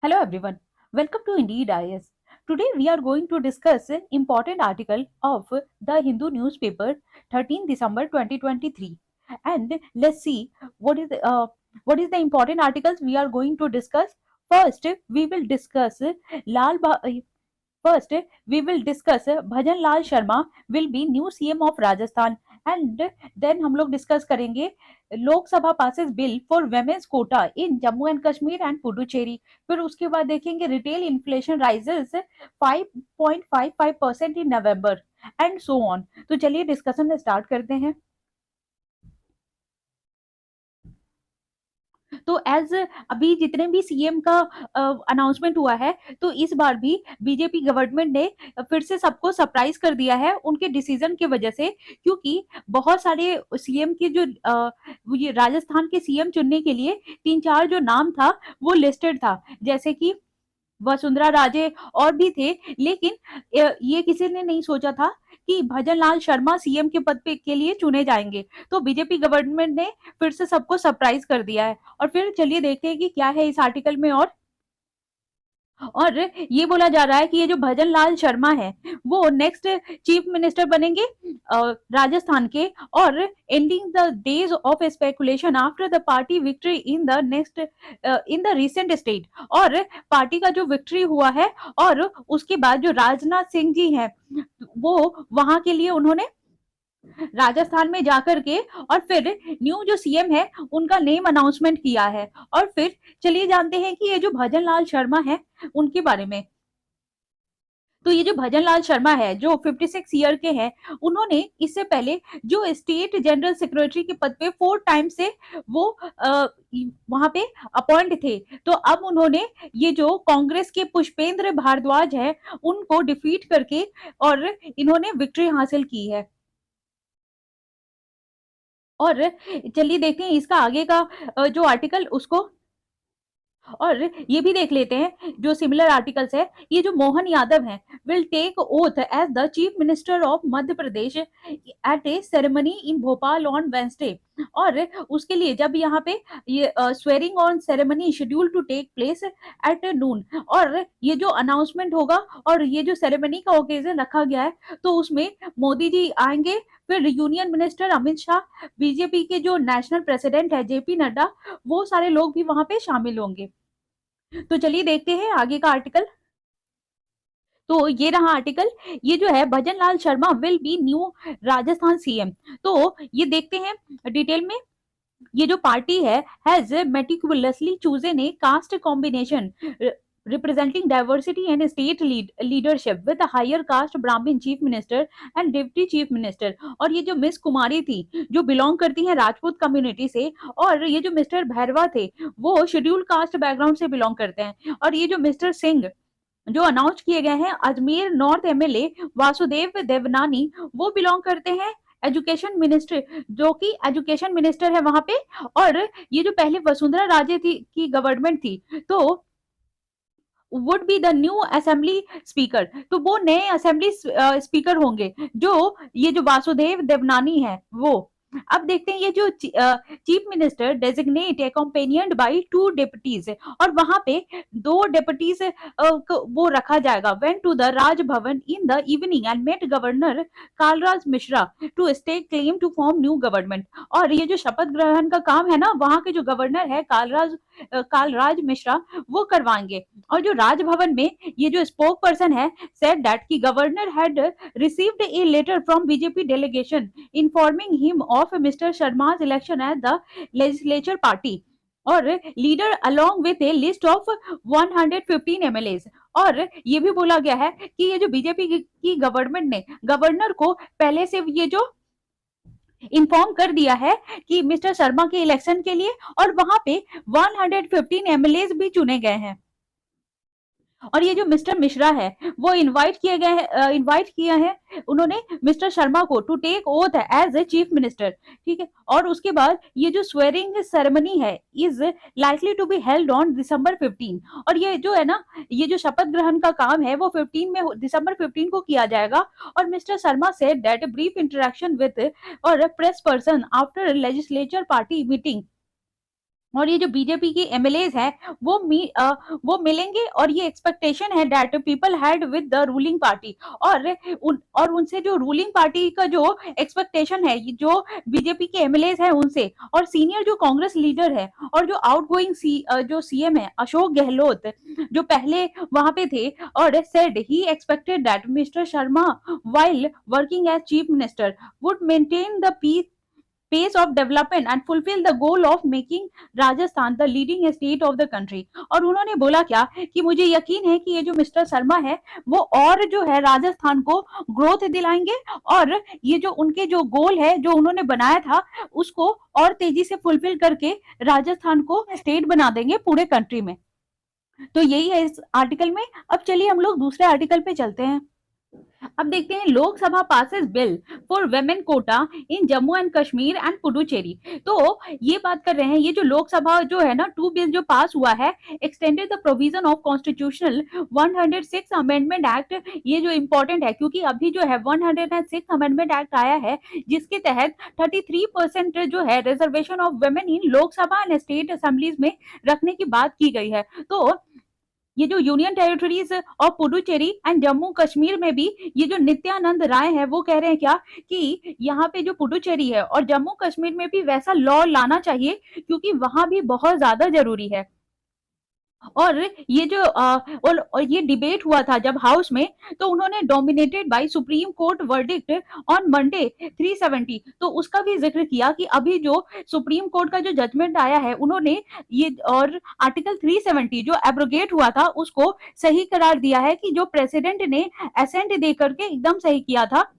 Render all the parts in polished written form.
Hello everyone, welcome to Indeed IS. Today we are going to discuss an important article of the Hindu newspaper 13 December 2023, and let's see what is the important articles we are going to discuss. First we will discuss Lal ba- First, we will discuss bhajan Lal Sharma will be new CM of Rajasthan, and then हम लोग discuss करेंगे Lok Sabha passes bill for women's quota in Jammu and Kashmir and Puducherry. फिर उसके बाद देखेंगे retail inflation rises 5.55% in November and so on. तो चलिए discussion start करते हैं। तो एज अभी जितने भी सीएम का अनाउंसमेंट हुआ है, तो इस बार भी बीजेपी गवर्नमेंट ने फिर से सबको सरप्राइज कर दिया है उनके डिसीजन की वजह से, क्योंकि बहुत सारे सीएम के जो ये राजस्थान के सीएम चुनने के लिए तीन चार जो नाम था वो लिस्टेड था, जैसे कि वसुंधरा राजे और भी थे। लेकिन ये किसी ने नहीं सोचा था कि भजन लाल शर्मा सीएम के पद पे के लिए चुने जाएंगे। तो बीजेपी गवर्नमेंट ने फिर से सबको सरप्राइज कर दिया है। और फिर चलिए देखते हैं कि क्या है इस आर्टिकल में। और ये बोला जा रहा है कि ये जो भजन लाल शर्मा है वो नेक्स्ट चीफ मिनिस्टर बनेंगे राजस्थान के, और ending the days of speculation after the party victory in the next in the recent state. और पार्टी का जो विक्ट्री हुआ है और उसके बाद जो राजनाथ सिंह जी हैं वो वहां के लिए उन्होंने राजस्थान में जाकर के और फिर न्यू जो सीएम है उनका नेम अनाउंसमेंट किया है। और फिर चलिए जानते हैं कि ये जो भजन लाल शर्मा है उनके बारे में। तो ये जो भजन लाल शर्मा है जो 56 ईयर के हैं, उन्होंने इससे पहले जो स्टेट जनरल सेक्रेटरी के पद पे 4 टाइम से वो वहां पे अपॉइंट थे। तो अब उन्होंने ये जो कांग्रेस के पुष्पेंद्र भारद्वाज है उनको डिफीट करके और इन्होंने विक्ट्री हासिल की है। और चलिए देखते हैं इसका आगे का जो आर्टिकल उसको, और ये भी देख लेते हैं जो सिमिलर आर्टिकल्स है। ये जो मोहन यादव हैं will take oath as the chief minister of Madhya Pradesh at a ceremony in Bhopal on Wednesday. और उसके लिए जब यहाँ पे ये swearing on ceremony scheduled to take place at noon, और ये जो अनाउंसमेंट होगा और ये जो सेरेमनी का ओकेजन रखा गया है तो उसमें मोदी जी आएंगे, फिर union minister Amit Shah, BJP के जो नेशनल प्रेसिडेंट है जेपी नड्डा, वो सारे लोग भी वहां पे शामिल होंगे। तो चलिए देखते हैं आगे का आर्टिकल। तो ये रहा आर्टिकल। ये जो है Bhajan Lal Sharma will be new Rajasthan CM. तो ये देखते हैं डिटेल में। ये जो पार्टी है has meticulously chosen A cast combination representing diversity and state leadership with a higher caste Brahmin chief minister and deputy chief minister। और ये जो मिस कुमारी थी जो बिलोंग करती हैं राजपूत कम्युनिटी से, और ये जो मिस्टर भैरवा थे वो शेड्यूल कास्ट बैकग्राउंड से बिलोंग करते हैं। और ये जो मिस्टर सिंह जो अनाउंस किए गए हैं अजमेर नॉर्थ एमएलए वासुदेव देवनानी, वो बिलोंग करते हैं एजुकेशन मिनिस्टर, जो कि एजुकेशन मिनिस्टर है वहां पे। और ये जो पहले वसुंधरा राजे थी की गवर्नमेंट थी तो would be the new assembly speaker. तो वो नए असेंबली स्पीकर होंगे जो ये जो वासुदेव देवनानी है वो। अब देखते हैं ये जो chief minister designate accompanied by 2 deputies, और वहां पे 2 डेप्यूटीज वो रखा जाएगा went to the Raj Bhavan in the evening and met governor Kalraj Mishra to stake claim to form new government. और ये जो शपथ ग्रहण का काम है ना वहां के जो गवर्नर है कालराज मिश्रा वो करवाएंगे। और जो राजभवन में ये जो स्पोक पर्सन है सेड दैट की governor had received a letter from BJP delegation informing him of mister Sharma's election at the legislature party और leader along with a list of 115 MLAs. और ये भी बोला गया है कि ये जो बीजेपी की गवर्नमेंट ने गवर्नर को पहले से ये जो इन्फॉर्म कर दिया है कि मिस्टर शर्मा के इलेक्शन के लिए, और वहां पे 115 एमएलए भी चुने गए हैं। और ये जो मिस्टर मिश्रा है वो इनवाइट किया है उन्होंने मिस्टर शर्मा को to take oath as a chief minister. ठीक है। और उसके बाद ये जो स्वेरिंग सेरेमनी है is likely to be held on December 15। और ये जो है ना ये जो शपथ ग्रहण का काम है वो दिसंबर 15 को किया जाएगा। और mister Sharma said that brief interaction with और press person after legislature party meeting और ये जो बीजेपी की एमएलएज है वो मिलेंगे और ये एक्सपेक्टेशन है that people had with the ruling party, और उनसे जो रूलिंग पार्टी का जो एक्सपेक्टेशन है, जो बीजेपी के एमएलएज है उनसे, और सीनियर जो कांग्रेस लीडर है और जो आउटगोइंग जो सीएम है अशोक गहलोत, जो पहले वहां पे थे, और said he expected that mister Sharma while working as chief minister would maintain the pace of development and fulfill the goal of making Rajasthan the leading state of the country। और उन्होंने बोला क्या कि मुझे यकीन है कि ये जो मिस्टर शर्मा है वो और जो है राजस्थान को ग्रोथ दिलाएंगे, और ये जो उनके जो गोल है जो उन्होंने बनाया था उसको और तेजी से फुलफिल करके राजस्थान को स्टेट बना देंगे पूरे कंट्री में। तो यही है इस आर्टिकल में। अब चलिए हम लोग दूसरे आर्टिकल पे चलते हैं। अब देखते हैं Lok Sabha passes bill for women quota in Jammu and Kashmir and Puducherry. तो ये बात कर रहे हैं, ये जो लोकसभा जो है ना 2 बिल जो पास हुआ है, extended the provision of constitutional 106 amendment act. ये जो इंपॉर्टेंट है क्योंकि अभी जो है 106 अमेंडमेंट एक्ट आया है जिसके तहत 33% जो है reservation of women in Lok Sabha and state assemblies में रखने की बात की गई है। तो ये जो union territories of Puducherry and Jammu Kashmir में भी ये जो नित्यानंद राय है वो कह रहे हैं क्या कि यहाँ पे जो पुडुचेरी है और जम्मू कश्मीर में भी वैसा लॉ लाना चाहिए क्योंकि वहां भी बहुत ज्यादा जरूरी है। और ये जो और ये डिबेट हुआ था जब हाउस में, तो उन्होंने dominated by supreme court verdict on Monday 370, तो उसका भी जिक्र किया कि अभी जो सुप्रीम कोर्ट का जो जजमेंट आया है उन्होंने ये और आर्टिकल 370 जो एब्रोगेट हुआ था उसको सही करार दिया है कि जो प्रेसिडेंट ने असेंट दे करके एकदम सही किया था।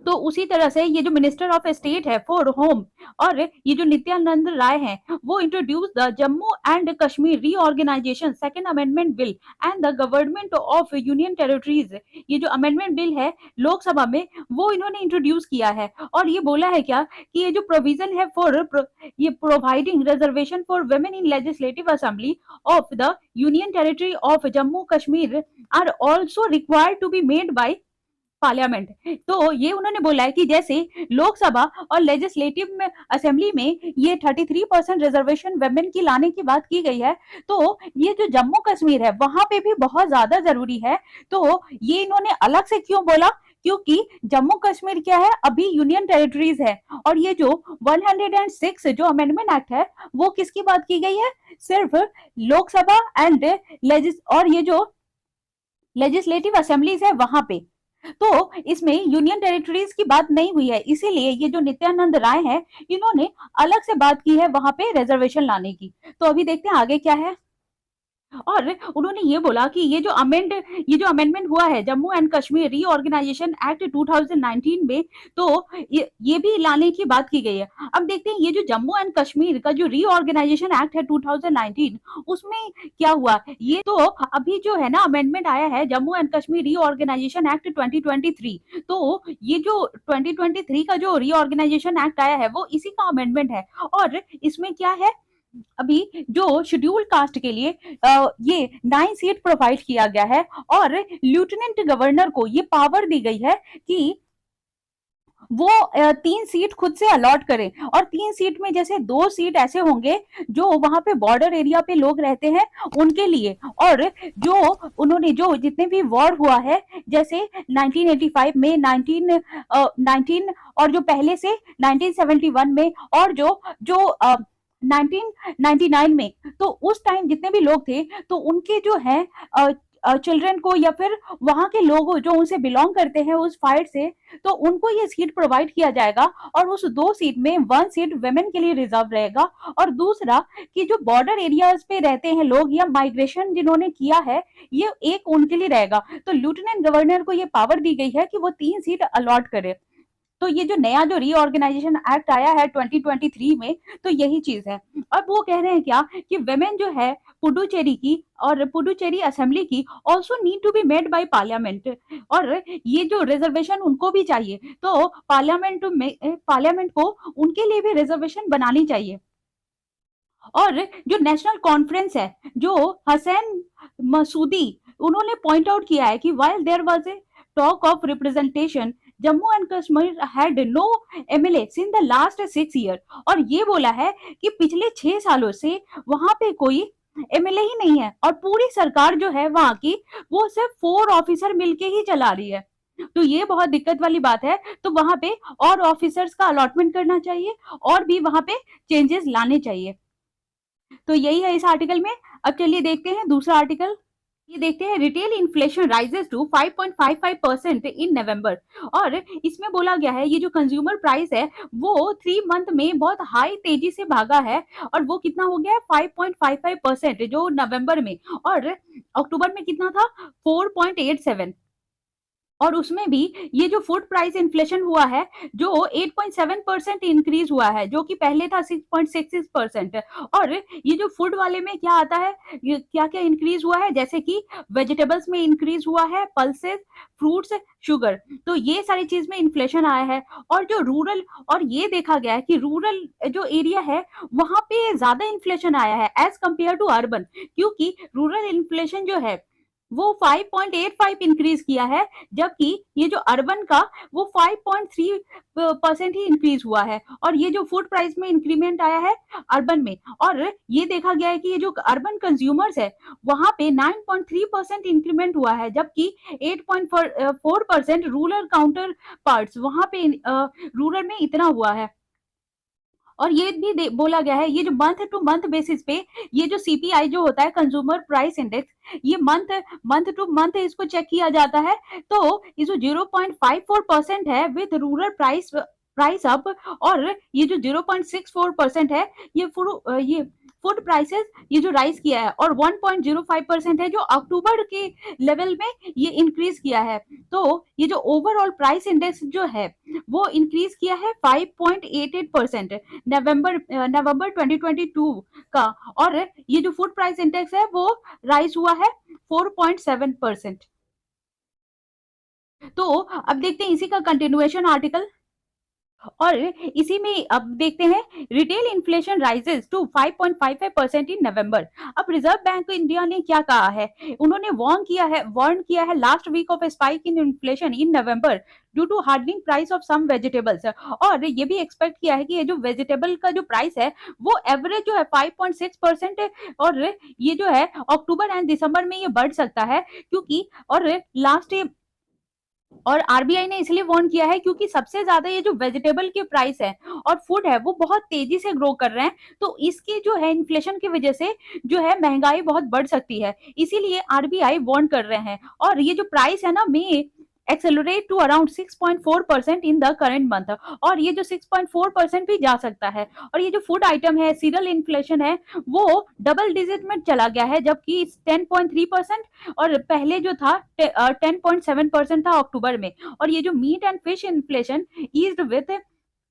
तो उसी तरह से ये जो मिनिस्टर ऑफ स्टेट है फॉर होम और ये जो नित्यानंद राय है वो introduce the Jammu and Kashmir reorganisation second amendment bill and the government of union territories. ये जो अमेंडमेंट बिल है लोकसभा में वो इन्होंने इंट्रोड्यूस किया है और ये बोला है क्या कि ये जो प्रोविजन है ये providing reservation for women in legislative assembly of the union territory of Jammu Kashmir are also required to be made by parliament. तो ये उन्होंने बोला है कि जैसे लोकसभा और लेजिस्लेटिव में असेंबली में ये 33% रिजर्वेशन वेमेन की लाने की बात की गई है, तो ये जो जम्मू कश्मीर है वहां पे भी बहुत ज्यादा जरूरी है। तो ये इन्होंने अलग से क्यों बोला, क्योंकि जम्मू कश्मीर क्या है अभी यूनियन टेरिटरीज है, और ये जो 106 जो अमेंडमेंट एक्ट है वो किसकी बात की गई है, सिर्फ लोकसभा एंड और ये जो लेजिस्लेटिव असेंबलीज है वहां पे। तो इसमें यूनियन टेरिटरीज की बात नहीं हुई है, इसीलिए ये जो नित्यानंद राय है इन्होंने अलग से बात की है वहां पे रिजर्वेशन लाने की। तो अभी देखते हैं आगे क्या है। और उन्होंने ये बोला कि ये जो अमेंडमेंट हुआ है Jammu and Kashmir reorganisation act 2019 में, तो ये भी लाने की बात की गई है। अब देखते हैं ये जो जम्मू एंड कश्मीर का जो रीऑर्गेनाइजेशन एक्ट है 2019 उसमें क्या हुआ। ये तो अभी जो है ना अमेंडमेंट आया है Jammu and Kashmir reorganisation act 2023, तो ये जो 2023 का जो रीऑर्गेनाइजेशन एक्ट आया है वो इसी का अमेंडमेंट है। और इसमें क्या है, अभी जो शेड्यूल कास्ट के लिए ये 9 सीट प्रोवाइड किया गया है और लेफ्टिनेंट गवर्नर को ये पावर दी गई है कि वो 3 सीट खुद से अलॉट करें, और 3 सीट में जैसे 2 सीट ऐसे होंगे जो वहां पे बॉर्डर एरिया पे लोग रहते हैं उनके लिए, और जो उन्होंने जो जितने भी वॉर हुआ है जैसे 1985 में 19 और जो पहले से 1971 में और जो 1999 में, तो उस टाइम जितने भी लोग थे तो उनके जो है चिल्ड्रन को या फिर वहां के लोग जो उनसे बिलोंग करते हैं उस फाइट से, तो उनको ये सीट प्रोवाइड किया जाएगा। और उस 2 सीट में 1 सीट वेमेन के लिए रिजर्व रहेगा, और दूसरा कि जो बॉर्डर एरियाज पे रहते हैं लोग या माइग्रेशन जिन्होंने किया है ये एक उनके लिए रहेगा। तो लेफ्टिनेंट गवर्नर को ये पावर दी गई है कि वो 3 सीट अलॉट करे। तो ये जो नया जो रीऑर्गेनाइजेशन एक्ट आया है 2023 में, तो यही चीज है। अब वो कह रहे हैं क्या कि वेमेन जो है पुडुचेरी की और पुडुचेरी असेंबली की also need to be made by parliament, और ये जो रिजर्वेशन उनको भी चाहिए, तो पार्लियामेंट को उनके लिए भी रिजर्वेशन बनानी चाहिए। और जो नेशनल कॉन्फ्रेंस है जो हसैन मसूदी उन्होंने पॉइंट आउट किया है कि while there was a talk of representation Jammu and Kashmir had no MLA since the last 6 year. और ये बोला है कि पिछले 6 सालों से वहां पे कोई एमएलए ही नहीं है, और पूरी सरकार जो है वहां की वो सिर्फ 4 ऑफिसर मिलके ही चला रही है। तो ये बहुत दिक्कत वाली बात है। तो वहां पे और ऑफिसर्स का अलॉटमेंट करना चाहिए और भी वहां पे चेंजेस लाने चाहिए। तो यही है इस आर्टिकल में। अब चलिए देखते हैं दूसरा आर्टिकल। ये देखते हैं retail inflation rises to 5.55% in नवंबर। और इसमें बोला गया है ये जो कंज्यूमर प्राइस है वो 3 मंथ में बहुत हाई तेजी से भागा है, और वो कितना हो गया है 5.55% जो नवंबर में, और अक्टूबर में कितना था 4.87। और उसमें भी ये जो फूड प्राइस इन्फ्लेशन हुआ है जो 8.7% इंक्रीज हुआ है, जो कि पहले था 6.66%। और ये जो फूड वाले में क्या आता है, ये क्या क्या इंक्रीज हुआ है, जैसे कि वेजिटेबल्स में इंक्रीज हुआ है, पल्सेस, फ्रूट्स, शुगर, तो ये सारी चीज में इन्फ्लेशन आया है। और जो रूरल, और ये देखा गया है कि रूरल जो एरिया है वहां पे ज्यादा इन्फ्लेशन आया है एज कंपेयर टू अर्बन, क्योंकि रूरल इन्फ्लेशन जो है वो 5.85 इंक्रीज किया है, जबकि ये जो अर्बन का वो 5.3% ही इंक्रीज हुआ है। और ये जो फूड प्राइस में इंक्रीमेंट आया है अर्बन में, और ये देखा गया है कि ये जो अर्बन कंज्यूमर्स है वहां पे 9.3% इंक्रीमेंट हुआ है, जबकि 8.4% रूरल काउंटर पार्ट्स वहां पे रूरल में इतना हुआ है। और ये भी बोला गया है ये जो मंथ टू मंथ बेसिस पे ये जो सीपीआई जो होता है कंज्यूमर प्राइस इंडेक्स, ये मंथ मंथ टू मंथ इसको चेक किया जाता है। तो ये जो 0.54% है with rural price price up, और ये जो 0.64% है ये फूड प्राइसेस ये जो राइज किया है, और 1.05% है जो अक्टूबर के लेवल में ये इंक्रीज किया है। तो ये जो ओवरऑल प्राइस इंडेक्स जो है वो इंक्रीज किया है 5.88% नवंबर 2022 का। और ये जो फूड प्राइस इंडेक्स है वो राइज हुआ है 4.7%। तो अब देखते हैं इसी का कंटिन्यूएशन आर्टिकल, और इसी में अब देखते हैं retail inflation rises to 5.55% in नवंबर। अब रिजर्व बैंक ऑफ इंडिया ने क्या कहा है, उन्होंने वार्न किया है last week of spike in inflation in November due to hardening price of some vegetables. और ये भी एक्सपेक्ट किया है कि ये जो वेजिटेबल का जो प्राइस है वो एवरेज जो है 5.6%, और ये जो है अक्टूबर एंड दिसंबर में ये बढ़ सकता है, क्योंकि और लास्ट और आरबीआई ने इसलिए वार्न किया है क्योंकि सबसे ज्यादा ये जो वेजिटेबल के प्राइस है और फूड है वो बहुत तेजी से ग्रो कर रहे हैं। तो इसके जो है इन्फ्लेशन की वजह से जो है महंगाई बहुत बढ़ सकती है, इसीलिए आरबीआई वार्न कर रहे हैं। और ये जो प्राइस है ना में accelerate to around 6.4% in the current month, और ये जो 6.4% भी जा सकता है। और ये जो फूड आइटम है सीरियल इन्फ्लेशन है वो डबल डिजिट में चला गया है, जबकि 10.3%, और पहले जो था 10.7% था अक्टूबर में। और ये जो meat and fish inflation eased with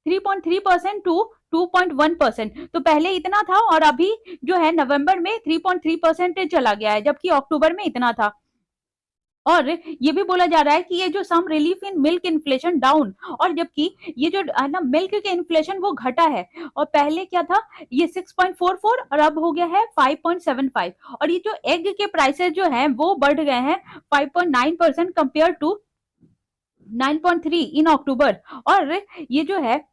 3.3% to 2.1%, तो पहले इतना था और अभी जो है नवंबर में 3.3% चला गया है, जबकि अक्टूबर में इतना था। और ये भी बोला जा रहा है कि ये जो some relief in milk inflation down, और जबकि ये जो है ना मिल्क के इन्फ्लेशन वो घटा है, और पहले क्या था ये 6.44 और अब हो गया है 5.75। और ये जो एग के प्राइसेस जो हैं वो बढ़ गए हैं 5.9% कंपेयर टू 9.3 इन अक्टूबर। और ये जो है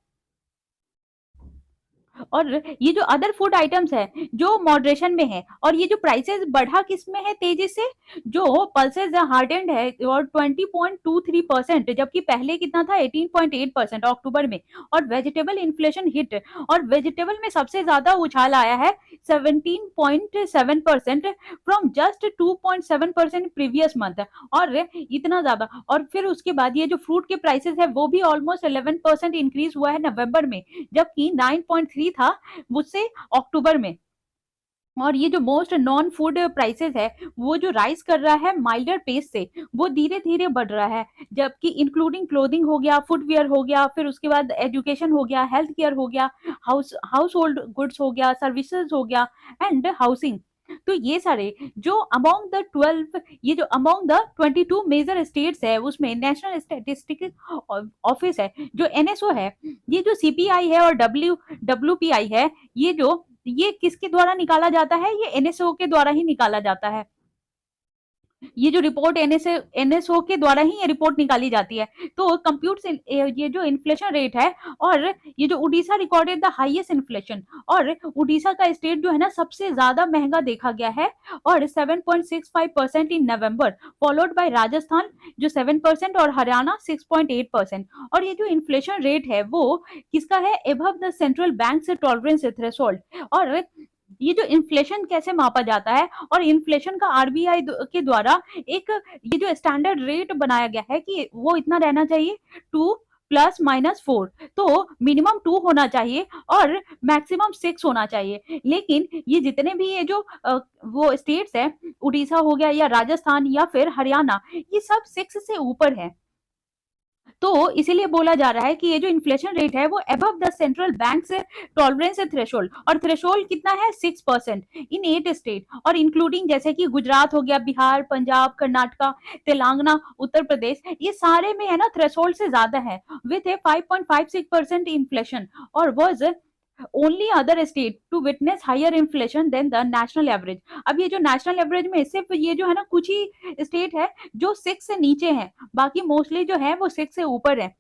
और ये जो अदर फूड आइटम्स है जो मॉडरेशन में है, और ये जो प्राइसेस बढ़ा किस में है तेजी से, जो पल्सेस हार्डेंड है और 20.23%, जबकि पहले कितना था 18.8% अक्टूबर में। और वेजिटेबल इन्फ्लेशन हिट, और वेजिटेबल में सबसे ज्यादा उछाल आया है 17.7% फ्रॉम जस्ट 2.7% प्रीवियस मंथ, और इतना ज्यादा। और फिर उसके बाद ये जो फ्रूट के प्राइसेस है वो भी ऑलमोस्ट 11% इंक्रीज हुआ है नवंबर में, जबकि 9.3 था मुझसे अक्टूबर में। और ये जो मोस्ट नॉन फूड प्राइसेस है वो जो राइज कर रहा है माइल्डर पेस से, वो धीरे धीरे बढ़ रहा है, जबकि इंक्लूडिंग क्लोथिंग हो गया, फुटवेयर हो गया, फिर उसके बाद एजुकेशन हो गया, हेल्थ केयर हो गया, हाउस होल्ड गुड्स हो गया, सर्विसेज हो गया, एंड हाउसिंग। तो ये सारे जो अमोंग द 12 ये जो अमोंग द 22 मेजर स्टेट्स है उसमें नेशनल स्टैटिस्टिक्स ऑफिस है जो एनएसओ है, ये जो सीपीआई है और डब्ल्यूपीआई है, ये किसके द्वारा निकाला जाता है, ये एनएसओ के द्वारा ही निकाला जाता है। ये जो रिपोर्ट एनएसओ के द्वारा ही ये रिपोर्ट निकाली जाती है। तो कंप्यूट से ये जो इन्फ्लेशन रेट है, और ये जो Orissa recorded the highest inflation, और उड़ीसा का स्टेट जो है ना सबसे ज्यादा महंगा देखा गया है, और 7.65% इन नवंबर, फॉलोड बाय राजस्थान जो 7% और हरियाणा 6.8%। और ये जो इन्फ्लेशन रेट है वो किसका है, एबव द सेंट्रल बैंक से टॉलरेंस थ्रेशोल्ड। और ये जो इन्फ्लेशन कैसे मापा जाता है, और इन्फ्लेशन का आरबीआई के द्वारा एक ये जो स्टैंडर्ड रेट बनाया गया है कि वो इतना रहना चाहिए, 2 ± 4, तो मिनिमम 2 होना चाहिए और मैक्सिमम 6 होना चाहिए। लेकिन ये जितने भी ये जो वो स्टेट्स है, उड़ीसा हो गया या राजस्थान या फिर हरियाणा, ये सब 6 से ऊपर है। तो इसीलिए बोला जा रहा है कि ये जो इन्फ्लेशन रेट है वो अबव द सेंट्रल बैंक से टॉलरेंस थ्रेशोल्ड, और थ्रेशोल्ड कितना है, 6% इन 8 स्टेट, और इंक्लूडिंग जैसे कि गुजरात हो गया, बिहार, पंजाब, कर्नाटका, तेलंगाना, उत्तर प्रदेश, ये सारे में है ना थ्रेशोल्ड से ज्यादा है, विथ ए 5.56% इन्फ्लेशन, और was only other state to witness higher inflation than the national average. अब ये जो नेशनल एवरेज में सिर्फ ये जो है ना कुछ ही स्टेट है जो 6 से नीचे है, बाकी मोस्टली जो है वो 6 से ऊपर है।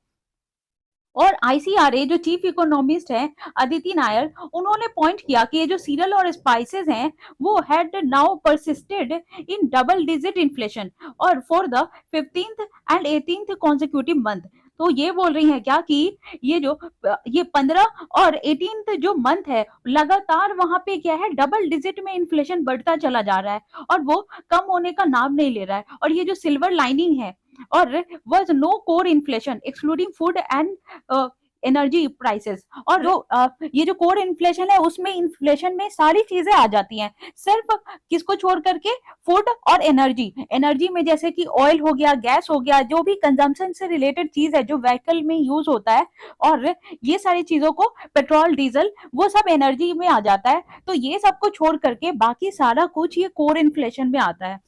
और आईसीआरए जो चीफ इकोनॉमिस्ट है अदिति नायर, उन्होंने पॉइंट किया कि ये जो सीरियल और स्पाइसेस हैं वो had now persisted in double digit inflation और for the 15th and 18th consecutive month. तो ये बोल रही है क्या कि ये 15 और 18th जो मंथ है लगातार वहां पे क्या है, डबल डिजिट में इन्फ्लेशन बढ़ता चला जा रहा है और वो कम होने का नाम नहीं ले रहा है। और ये जो सिल्वर लाइनिंग है, और was no core inflation excluding food and energy prices. और जो ये जो कोर इन्फ्लेशन है उसमें इन्फ्लेशन में सारी चीजें आ जाती हैं, सिर्फ किसको छोड़ करके, फूड और एनर्जी। एनर्जी में जैसे कि ऑयल हो गया, गैस हो गया, जो भी कंजम्पशन से रिलेटेड चीज है जो व्हीकल में यूज होता है, और ये सारी चीजों को, पेट्रोल, डीजल, वो सब एनर्जी में आ जाता है। तो ये सबको छोड़ करके बाकी सारा कुछ ये कोर इन्फ्लेशन में आता है।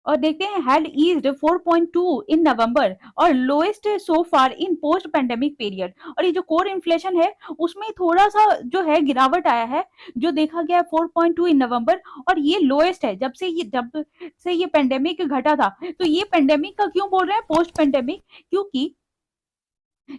और देखते हैं हैड ईज्ड 4.2 इन नवंबर और लोएस्ट सो फार इन पोस्ट पेंडेमिक पीरियड। और ये जो कोर इन्फ्लेशन है उसमें थोड़ा सा जो है गिरावट आया है, जो देखा गया है 4.2 इन नवंबर, और ये लोएस्ट है जब से ये पेंडेमिक घटा था। तो ये पेंडेमिक का क्यों बोल रहे हैं, पोस्ट पेंडेमिक, क्योंकि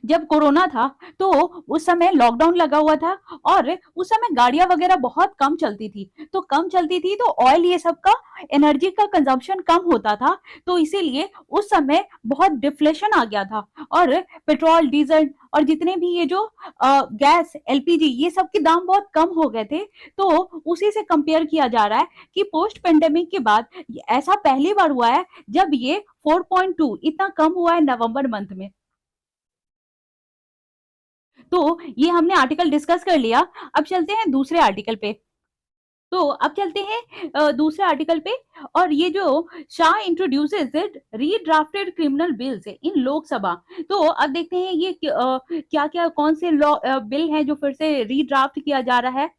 जब कोरोना था तो उस समय लॉकडाउन लगा हुआ था और उस समय गाड़ियां वगैरह बहुत कम चलती थी, तो कम चलती थी तो ऑयल ये सब का, एनर्जी का कंजम्पशन कम होता था, तो इसीलिए उस समय बहुत डिफ्लेशन आ गया था और पेट्रोल, डीजल और जितने भी ये जो गैस, एलपीजी, ये सब के दाम बहुत कम हो गए थे। तो उसी से कंपेयर किया जा रहा है कि पोस्ट पेंडेमिक के बाद ऐसा पहली बार हुआ है जब ये 4.2 इतना कम हुआ है नवंबर मंथ में। तो ये हमने आर्टिकल डिस्कस कर लिया। अब चलते हैं दूसरे आर्टिकल पे। तो अब चलते हैं दूसरे आर्टिकल पे। और ये जो Shah introduces redrafted criminal bills in Lok Sabha. तो अब देखते हैं ये क्या क्या कौन से लॉ बिल हैं जो फिर से रीड्राफ्ट किया जा रहा है।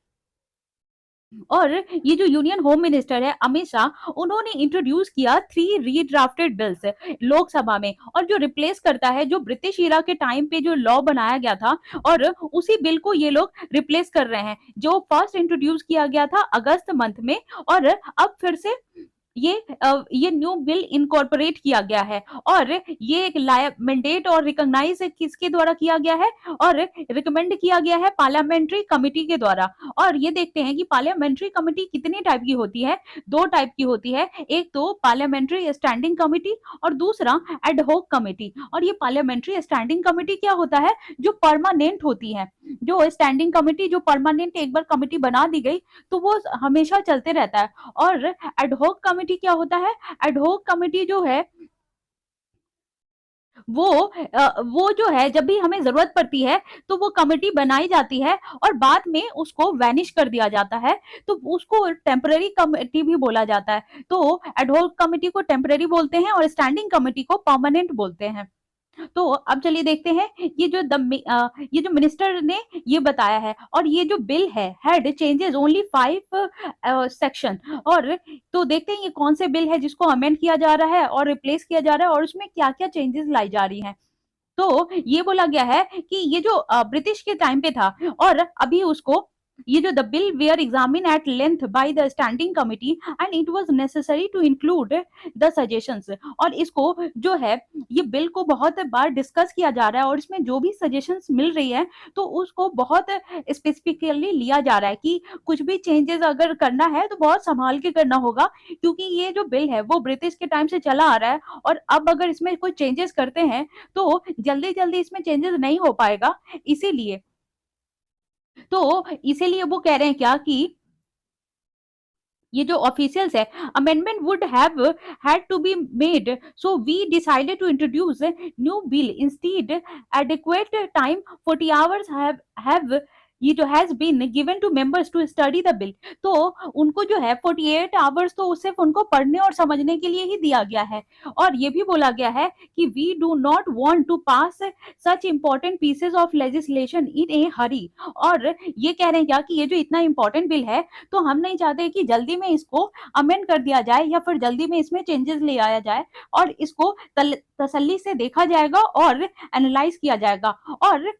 और ये जो यूनियन होम मिनिस्टर है अमित शाह, उन्होंने इंट्रोड्यूस किया 3 रीड्राफ्टेड बिल्स लोकसभा में, और जो रिप्लेस करता है जो ब्रिटिश ईरा के टाइम पे जो लॉ बनाया गया था, और उसी बिल को ये लोग रिप्लेस कर रहे हैं जो फर्स्ट इंट्रोड्यूस किया गया था अगस्त मंथ में, और अब फिर से ये न्यू बिल इनकॉर्पोरेट किया गया है। और ये एक मैंडेट और रिकॉग्नाइज किसके द्वारा किया गया है, और रिकमेंड किया गया है पार्लियामेंट्री कमिटी के द्वारा। और ये देखते हैं कि पार्लियामेंट्री कमिटी कितनी टाइप की होती है, 2 टाइप की होती है, एक तो पार्लियामेंट्री स्टैंडिंग कमिटी और दूसरा एडहॉक कमिटी। और ये पार्लियामेंट्री स्टैंडिंग कमिटी क्या होता है, जो परमानेंट होती है। जो स्टैंडिंग कमिटी जो परमानेंट एक बार कमिटी बना दी गई तो वो हमेशा चलते रहता है। और एडहॉक कमिटी क्या होता है, एडहॉक कमिटी जो है वो जो है जब भी हमें जरूरत पड़ती है तो वो कमेटी बनाई जाती है और बाद में उसको वैनिश कर दिया जाता है, तो उसको टेम्पररी कमेटी भी बोला जाता है। तो एडहॉक कमेटी को टेम्पररी बोलते हैं और स्टैंडिंग कमेटी को परमानेंट बोलते हैं। तो अब चलिए देखते हैं ये जो मिनिस्टर ने ये बताया है, और ये जो बिल है हैड चेंजेस ओनली 5 सेक्शन। और तो देखते हैं ये कौन से बिल है जिसको अमेंड किया जा रहा है और रिप्लेस किया जा रहा है, और उसमें क्या क्या चेंजेस लाई जा रही हैं। तो ये बोला गया है कि ये जो ब्रिटिश के टाइम पे था और अभी उसको ये जो the bill were examined at length by the standing committee and it was necessary to include the suggestions. और इसको जो है ये बिल को बहुत बार डिस्कस किया जा रहा है और इसमें जो भी सजेशंस मिल रही है तो उसको बहुत स्पेसिफिकली लिया जा रहा है कि कुछ भी चेंजेस अगर करना है तो बहुत संभाल के करना होगा, क्योंकि ये जो बिल है वो ब्रिटिश के टाइम से चला आ रहा है और अब अगर इसमें कोई चेंजेस करते हैं तो जल्दी जल्दी इसमें चेंजेस नहीं हो पाएगा। इसीलिए इसीलिए वो कह रहे हैं क्या कि ये जो ऑफिशियल्स है, amendment would have had to be made, so we decided to introduce new bill instead. Adequate time 40 hours have ये जो has been given to members to study the bill. तो उनको जो है 48 आवर्स तो सिर्फ उनको पढ़ने और समझने के लिए ही दिया गया है। और ये भी बोला गया है कि we do not want to pass such important pieces of legislation in a hurry. और ये कह रहे हैं क्या कि ये जो इतना इंपॉर्टेंट बिल है तो हम नहीं चाहते कि जल्दी में इसको अमेंड कर दिया जाए या फिर जल्दी में इसमें चेंजेस ले आया जाए, और इसको तसल्ली से देखा जाएगा और एनालाइज किया जाएगा। और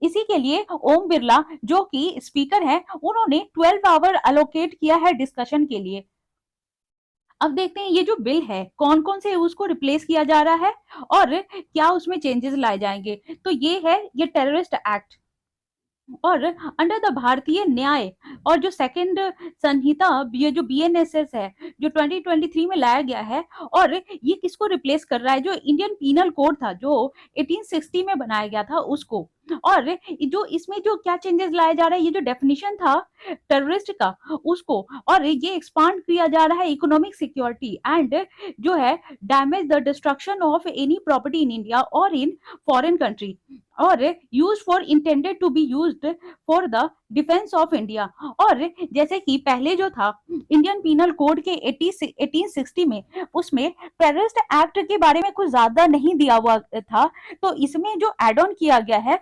इसी के लिए ओम बिरला जो कि स्पीकर हैं उन्होंने 12 आवर अलोकेट किया है डिस्कशन के लिए। अब देखते हैं ये जो बिल है कौन कौन से उसको रिप्लेस किया जा रहा है और क्या उसमें चेंजेस लाए जाएंगे। तो ये है ये टेररिस्ट एक्ट, और अंडर द भारतीय न्याय और जो सेकंड संहिता ये जो बीएनएसएस है जो 2023 में लाया गया है, और ये किसको रिप्लेस कर रहा है, जो इंडियन पीनल कोड था जो 1860 में बनाया गया था उसको। और जो इसमें जो क्या चेंजेस लाया जा रहा है, ये जो डेफिनेशन था टेररिस्ट का उसको, और ये एक्सपांड किया जा रहा है इकोनॉमिक सिक्योरिटी एंड जो है damage the destruction of any property in India और इन फॉरेन कंट्री और use for intended to be used for the defence of India. और जैसे कि पहले जो था इंडियन पीनल कोड के 1860 में उसमें टेररिस्ट एक्ट के बारे में कुछ ज्यादा नहीं दिया हुआ था, तो इसमें जो एड ऑन किया गया है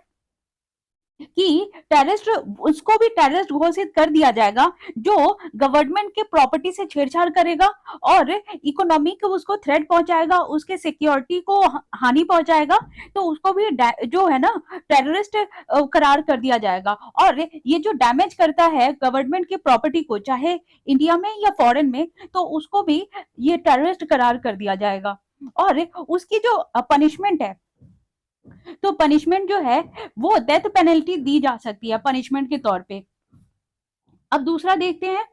कि टेररिस्ट उसको भी टेररिस्ट घोषित कर दिया जाएगा जो गवर्नमेंट के प्रॉपर्टी से छेड़छाड़ करेगा और इकोनॉमी को उसको थ्रेट पहुंचाएगा, उसके सिक्योरिटी को हानि पहुंचाएगा, तो उसको भी जो है ना टेररिस्ट करार कर दिया जाएगा। और ये जो डैमेज करता है गवर्नमेंट की प्रॉपर्टी को चाहे इंडिया में या फॉरेन में, तो उसको भी ये टेररिस्ट करार कर दिया जाएगा। और उसकी जो पनिशमेंट है, तो पनिशमेंट जो है वो डेथ पेनल्टी दी जा सकती है पनिशमेंट के तौर पे। अब दूसरा देखते हैं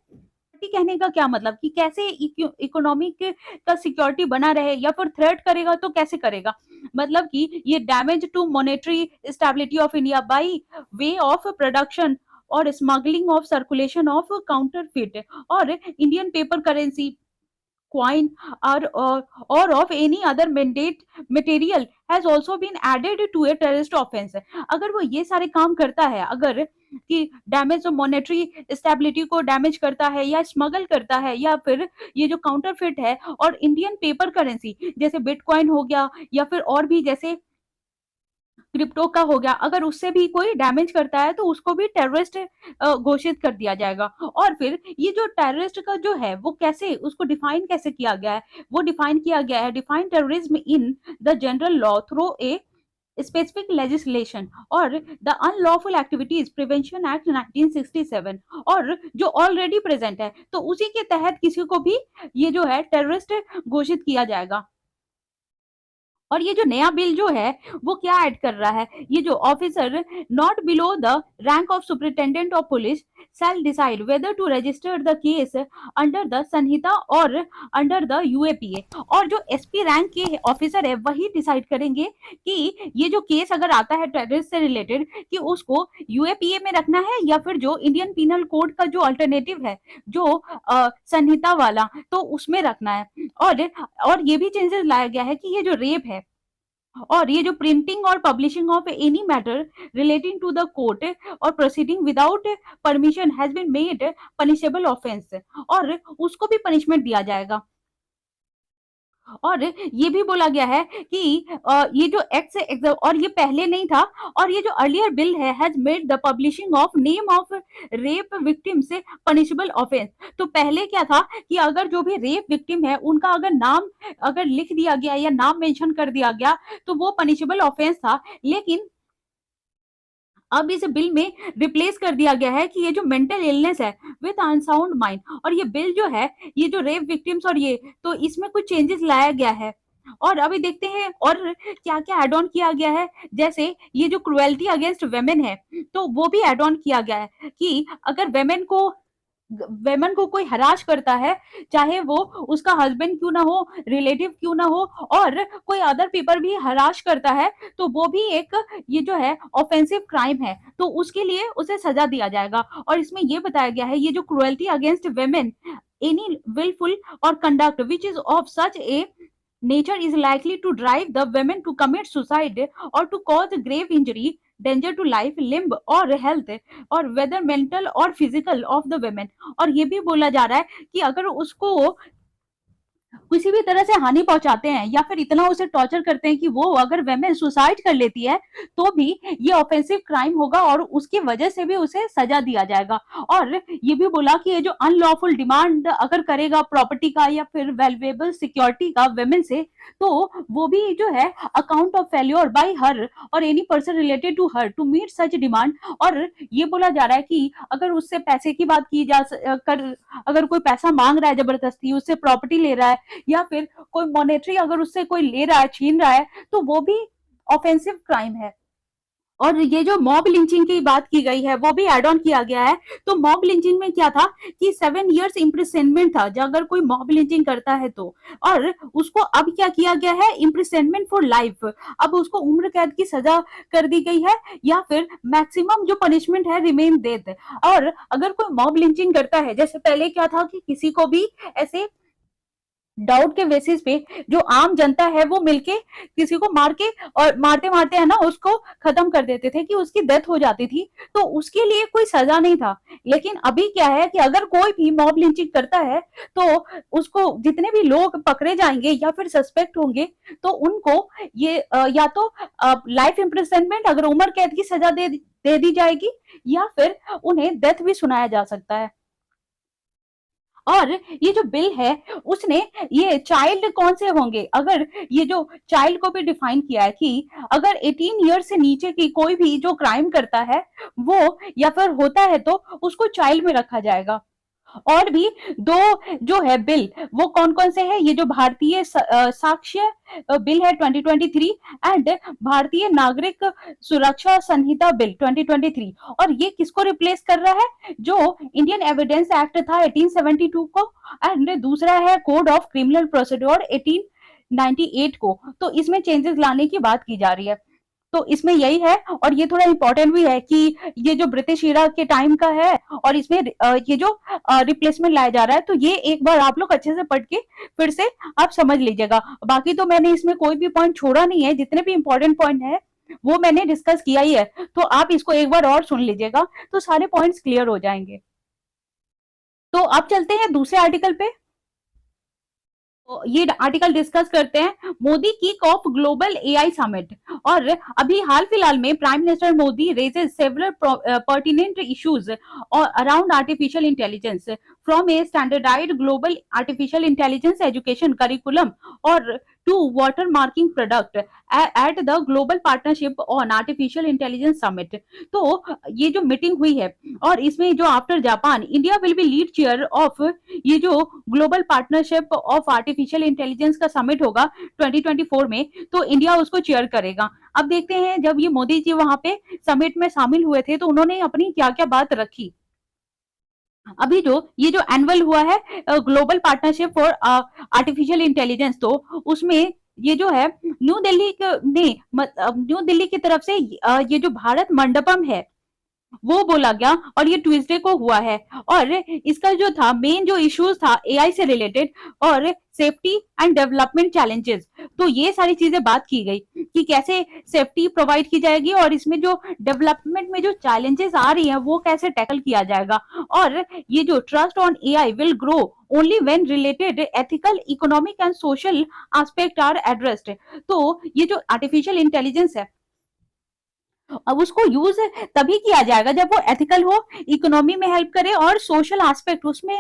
कहने का क्या मतलब कि कैसे इकोनॉमिक का सिक्योरिटी बना रहे या फिर थ्रेट करेगा तो कैसे करेगा, मतलब कि ये damage to monetary stability of India by way of production और smuggling of circulation of counterfeit और Indian paper currency coin or of any other mandate material has also been added to a terrorist offense। अगर वो ये सारे काम करता है, अगर कि डैमेज मॉनेटरी स्टेबिलिटी को डैमेज करता है या स्मगल करता है या फिर ये जो काउंटरफिट है और इंडियन पेपर करेंसी जैसे बिटकॉइन हो गया या फिर और भी जैसे क्रिप्टो का हो गया, अगर उससे भी कोई डैमेज करता है तो उसको भी टेररिस्ट घोषित कर दिया जाएगा। और फिर ये जो टेररिस्ट का जो है वो कैसे उसको डिफाइन कैसे किया गया है, वो डिफाइन किया गया है define terrorism in the general law through a specific legislation और the unlawful activities prevention act 1967 और जो ऑलरेडी प्रेजेंट है तो उसी के तहत किसी को भी ये जो है टेररिस्ट घोषित किया जाएगा। और ये जो नया बिल जो है वो क्या ऐड कर रहा है, ये जो officer not below the rank of superintendent of police shall decide whether to register the case under the Sanhita और अंडर द यूएपीए। और जो एसपी रैंक के ऑफिसर है वही डिसाइड करेंगे कि ये जो केस अगर आता है टेररिस्ट से रिलेटेड कि उसको यूएपीए में रखना है या फिर जो इंडियन पीनल कोड का जो अल्टरनेटिव है जो संहिता वाला तो उसमें रखना है। और ये भी चेंजेस लाया गया है कि ये जो रेप है और ये जो प्रिंटिंग और publishing of any matter relating to the court और proceeding without permission has been made punishable offence, और उसको भी पनिशमेंट दिया जाएगा। और ये भी बोला गया है कि ये जो एक्ट और ये पहले नहीं था, और ये जो अर्लियर बिल है has made the publishing of name of rape victims punishable offence. तो पहले क्या था कि अगर जो भी रेप विक्टिम है उनका अगर नाम अगर लिख दिया गया या नाम मेंशन कर दिया गया तो वो पनिशेबल ऑफेंस था, लेकिन अब इस बिल में रिप्लेस कर दिया गया है कि ये जो मेंटल इलनेस है विद अनसाउंड माइंड, और ये बिल जो है ये जो रेप विक्टिम्स और ये तो इसमें कुछ चेंजेस लाया गया है। और अभी देखते हैं और क्या क्या एड ऑन किया गया है। जैसे ये जो क्रुएल्टी अगेंस्ट वेमेन है तो वो भी एड ऑन किया गया है कि अगर वेमेन को कोई हराश करता है, चाहे वो उसका हस्बैंड क्यों ना हो, रिलेटिव क्यों ना हो, और कोई अदर पीपल भी हराश करता है, तो वो भी एक ये जो है ऑफेंसिव क्राइम है, तो उसके लिए उसे सजा दिया जाएगा। और इसमें ये बताया गया है ये जो cruelty against women any wilful और conduct which is of such a nature is likely to drive the women to commit suicide or to cause grave injury, danger to life, limb or health, और whether mental or physical of the women। और ये भी बोला जा रहा है कि अगर उसको किसी भी तरह से हानि पहुंचाते हैं या फिर इतना उसे टॉर्चर करते हैं कि वो अगर वेमेन सुसाइड कर लेती है तो भी ये ऑफेंसिव क्राइम होगा और उसकी वजह से भी उसे सजा दिया जाएगा। और ये भी बोला कि ये जो अनलॉफुल डिमांड अगर करेगा प्रॉपर्टी का या फिर वैल्यूएबल सिक्योरिटी का वेमेन से, तो वो भी जो है account of failure by her और any person related to her to meet such demand. और ये बोला जा रहा है कि अगर उससे पैसे की बात की अगर कोई पैसा मांग रहा है जबरदस्ती, उससे प्रॉपर्टी ले रहा है या फिर कोई मॉनेटरी अगर उससे कोई ले रहा है, छीन रहा है, तो वो भी ऑफेंसिव क्राइम है। और ये जो मॉब लिंचिंग की बात की गई है वो भी एड ऑन किया गया है। तो मॉब लिंचिंग में क्या था कि 7 इयर्स इम्प्रिजनमेंट था जो अगर कोई मॉब लिंचिंग करता है तो, और उसको अब क्या किया गया है, इम्प्रिजनमेंट फॉर लाइफ। अब उसको उम्र कैद की सजा कर दी गई है या फिर मैक्सिमम जो पनिशमेंट है रिमेन डेथ। और अगर कोई मॉब लिंचिंग करता है, जैसे पहले क्या था कि किसी को भी ऐसे डाउट के बेसिस पे जो आम जनता है वो मिलके किसी को मार के और मारते मारते है ना उसको खत्म कर देते थे कि उसकी डेथ हो जाती थी, तो उसके लिए कोई सजा नहीं था। लेकिन अभी क्या है कि अगर कोई भी मॉब लिंचिंग करता है तो उसको जितने भी लोग पकड़े जाएंगे या फिर सस्पेक्ट होंगे तो उनको ये या तो लाइफ इम्प्रिजनमेंट अगर उम्र कैद की सजा दे दी जाएगी या फिर उन्हें डेथ भी सुनाया जा सकता है। और ये जो बिल है उसने ये चाइल्ड कौन से होंगे, अगर ये जो चाइल्ड को भी डिफाइन किया है कि अगर 18 ईयर से नीचे की कोई भी जो क्राइम करता है वो या फिर होता है तो उसको चाइल्ड में रखा जाएगा। और भी दो जो है बिल वो कौन कौन से है, ये जो भारतीय साक्ष्य बिल है 2023 एंड भारतीय नागरिक सुरक्षा संहिता बिल 2023। और ये किसको रिप्लेस कर रहा है, जो इंडियन एविडेंस एक्ट था 1872 को, एंड दूसरा है कोड ऑफ क्रिमिनल प्रोसीड्योर 1898 को। तो इसमें चेंजेस लाने की बात की जा रही है। तो इसमें यही है, और ये थोड़ा इंपॉर्टेंट भी है कि ये जो ब्रिटिश इरा के टाइम का है और इसमें ये जो रिप्लेसमेंट लाया जा रहा है, तो ये एक बार आप लोग अच्छे से पढ़ के फिर से आप समझ लीजिएगा। बाकी तो मैंने इसमें कोई भी पॉइंट छोड़ा नहीं है, जितने भी इंपॉर्टेंट पॉइंट है वो मैंने डिस्कस किया ही है, तो आप इसको एक बार और सुन लीजिएगा तो सारे पॉइंट्स क्लियर हो जाएंगे। तो अब चलते हैं दूसरे आर्टिकल पे। ये आर्टिकल डिस्कस करते हैं Modi kick off global AI summit. और अभी हाल फिलहाल में prime minister Modi raises several pertinent issues around artificial intelligence from a standardised global artificial intelligence education curriculum और to water marking product at the global partnership on artificial intelligence summit. तो ये जो meeting हुई है और इसमें जो after Japan India will be lead chair of ये जो global partnership of artificial intelligence का समिट होगा 2024 में, तो इंडिया उसको चेयर करेगा। अब देखते हैं जब ये मोदी जी वहां पे समिट में शामिल हुए थे तो उन्होंने अपनी क्या क्या बात रखी। अभी जो ये जो एनुअल हुआ है global partnership for artificial intelligence, तो उसमें ये जो है न्यू दिल्ली ने न्यू दिल्ली की तरफ से ये जो भारत मंडपम है वो बोला गया और ये ट्यूसडे को हुआ है। और इसका जो था मेन जो इश्यूज था एआई से रिलेटेड और सेफ्टी एंड डेवलपमेंट चैलेंजेस, तो ये सारी चीजें बात की गई कि कैसे सेफ्टी प्रोवाइड की जाएगी और इसमें जो डेवलपमेंट में जो चैलेंजेस आ रही हैं वो कैसे टैकल किया जाएगा। और ये जो trust on AI will grow only when related ethical economic and social aspect are addressed. तो ये जो आर्टिफिशियल इंटेलिजेंस है अब उसको यूज तभी किया जाएगा जब वो एथिकल हो, इकोनॉमी में हेल्प करे और सोशल एस्पेक्ट उसमें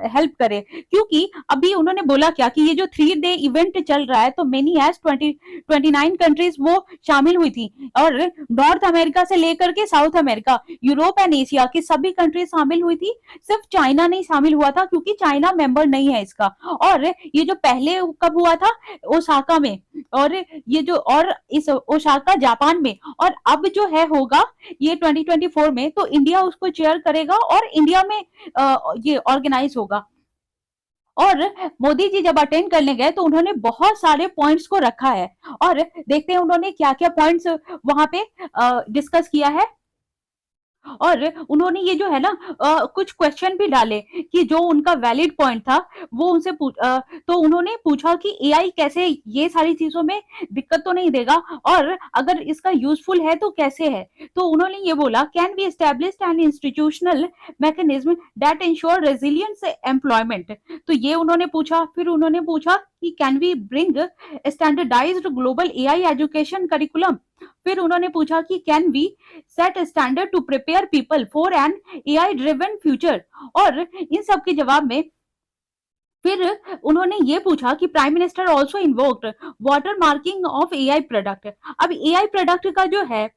हेल्प करे। क्योंकि अभी उन्होंने बोला क्या कि ये जो 3 डे इवेंट चल रहा है तो मेनी एज 29 कंट्रीज वो शामिल हुई थी, और नॉर्थ अमेरिका से लेकर के south America, Europe and Asia की सभी कंट्रीज शामिल हुई थी। सिर्फ चाइना नहीं शामिल हुआ था क्योंकि चाइना मेंबर नहीं है इसका। और ये जो पहले कब हुआ था, ओसाका में, और ये जो और इस ओसाका जापान में, और अब जो है होगा ये 2024 में, तो इंडिया उसको चेयर करेगा और इंडिया में ये ऑर्गेनाइज होगा। और मोदी जी जब अटेंड करने गए तो उन्होंने बहुत सारे पॉइंट्स को रखा है, और देखते हैं उन्होंने क्या क्या पॉइंट्स वहां पे डिस्कस किया है। और उन्होंने ये जो है ना कुछ क्वेश्चन भी डाले कि जो उनका वैलिड पॉइंट था वो उनसे तो उन्होंने पूछा कि एआई कैसे ये सारी चीजों में दिक्कत तो नहीं देगा, और अगर इसका यूजफुल है तो कैसे है। तो उन्होंने ये बोला, can we establish an institutional mechanism that ensure resilience employment. तो ये उन्होंने पूछा। फिर उन्होंने पूछा कि can we bring standardised global AI education curriculum. फिर उन्होंने पूछा कि can we set standard to prepare people for an AI driven future. और इन सब के जवाब में फिर उन्होंने ये पूछा कि prime minister also invoked water marking of AI product. अब एआई प्रोडक्ट का जो है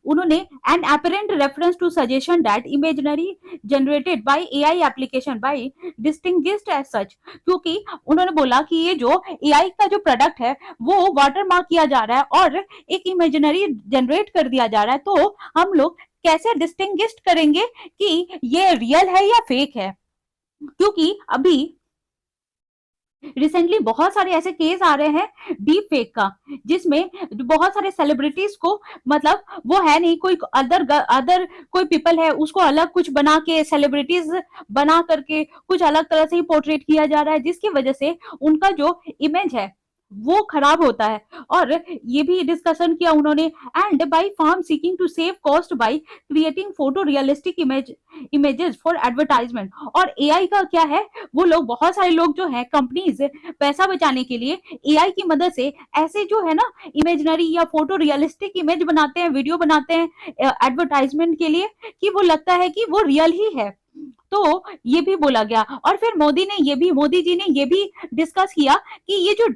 उन्होंने an apparent reference to suggestion that imaginary generated by AI application by distinguished as such. क्योंकि उन्होंने बोला कि ये जो एआई का जो प्रोडक्ट है वो वाटर मार्क किया जा रहा है और एक इमेजिनरी जनरेट कर दिया जा रहा है, तो हम लोग कैसे डिस्टिंग्विश्ड करेंगे कि ये रियल है या फेक है। क्योंकि अभी रिसेंटली बहुत सारे ऐसे केस आ रहे हैं डीप फेक का, जिसमें बहुत सारे सेलिब्रिटीज को, मतलब वो है नहीं, कोई अदर कोई पीपल है उसको अलग कुछ बना के सेलिब्रिटीज बना करके कुछ अलग तरह से ही पोर्ट्रेट किया जा रहा है, जिसकी वजह से उनका जो इमेज है वो खराब होता है। और ये भी डिस्कशन किया उन्होंने, and by firm seeking to save cost by creating photo realistic images for advertisement. और एआई का क्या है, वो लोग बहुत सारे लोग जो है कंपनीज पैसा बचाने के लिए एआई की मदद से ऐसे जो है ना इमेजिनरी या फोटो रियलिस्टिक इमेज बनाते हैं, वीडियो बनाते हैं एडवर्टाइजमेंट के लिए, कि वो लगता है कि वो रियल ही है। तो ये भी बोला गया। और फिर मोदी जी ने ये भी डिस्कस किया कि ये जो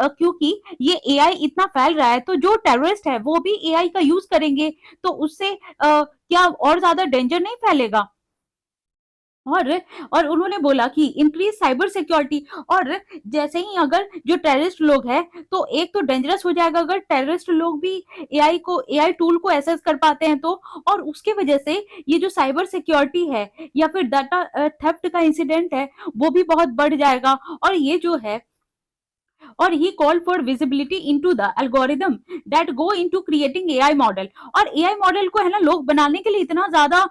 क्योंकि ये एआई इतना फैल रहा है तो जो टेररिस्ट है वो भी एआई का यूज करेंगे, तो उससे क्या और ज्यादा डेंजर नहीं फैलेगा। और उन्होंने बोला कि इंक्रीज साइबर सिक्योरिटी। और जैसे ही अगर जो टेररिस्ट लोग हैं तो एक तो डेंजरस हो जाएगा अगर टेररिस्ट लोग भी एआई टूल को एक्सेस कर पाते हैं तो, और उसके वजह से ये जो साइबर सिक्योरिटी है या फिर डाटा थेफ्ट का इंसिडेंट है वो भी बहुत बढ़ जाएगा। और ये जो है, और he call for visibility into the algorithm that go into creating AI model. और एआई मॉडल को है ना लोग बनाने के लिए इतना ज्यादा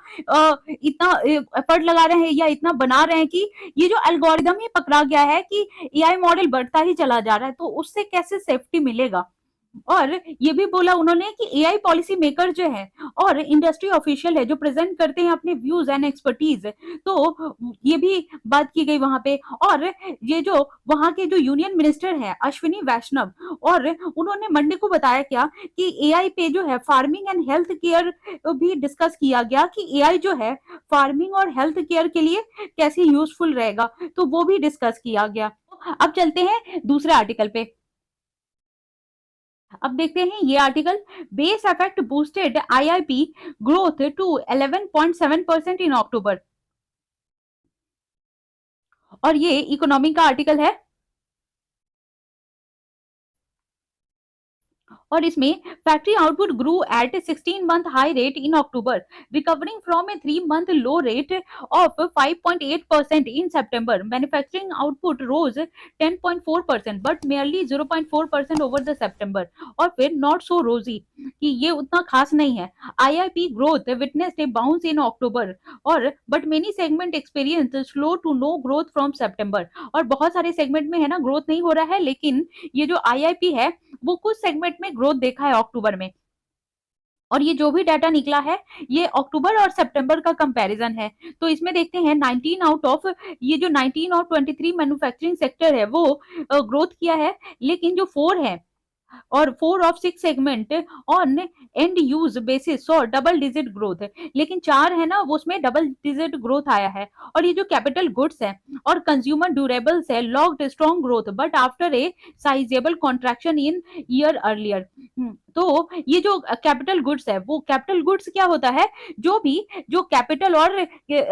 इतना एफर्ट लगा रहे हैं या इतना बना रहे हैं कि ये जो एल्गोरिदम ही पकड़ा गया है कि एआई मॉडल बढ़ता ही चला जा रहा है, तो उससे कैसे सेफ्टी मिलेगा। और ये भी बोला उन्होंने कि एआई पॉलिसी मेकर जो है और इंडस्ट्री ऑफिशियल है जो प्रेजेंट करते हैं अपने व्यूज एंड एक्सपर्टीज, तो ये भी बात की गई वहां पे। और ये जो वहां के जो यूनियन मिनिस्टर है अश्विनी वैष्णव, और उन्होंने मंडे को बताया क्या कि एआई पे जो है फार्मिंग एंड हेल्थ केयर भी डिस्कस किया गया कि एआई जो है फार्मिंग और हेल्थ केयर के लिए कैसे यूजफुल रहेगा, तो वो भी डिस्कस किया गया। अब चलते हैं दूसरे आर्टिकल पे। अब देखते हैं ये article, base effect boosted IIP growth to 11.7% in October. और ये इकोनॉमी का आर्टिकल है, और इसमें factory output grew at 16 month high rate in October, recovering from a 3 month low rate of 5.8% in September. Manufacturing output rose 10.4% but merely 0.4% over the September. और फिर not so रोजी, कि ये उतना खास नहीं है। IIP growth witnessed a bounce in October, और but many segment experience slow to no growth from September. और बहुत सारे सेगमेंट में है ना ग्रोथ नहीं हो रहा है, लेकिन ये जो आईआईपी है वो कुछ सेगमेंट में ग्रोथ देखा है अक्टूबर में। और ये जो भी डाटा निकला है ये अक्टूबर और सितंबर का कंपैरिजन है। तो इसमें देखते हैं 19 आउट ऑफ ये जो 19 और 23 मैन्युफैक्चरिंग सेक्टर है वो ग्रोथ किया है, लेकिन जो 4 है और 4 of 6 segment on and use basis saw double digit growth, लेकिन 4 है ना वो उसमें डबल डिजिट ग्रोथ आया है। और ये जो कैपिटल गुड्स है और कंज्यूमर ड्यूरेबल्स है locked strong growth but after a sizeable contraction in year earlier. तो ये जो कैपिटल गुड्स है, वो कैपिटल गुड्स क्या होता है, जो भी जो कैपिटल और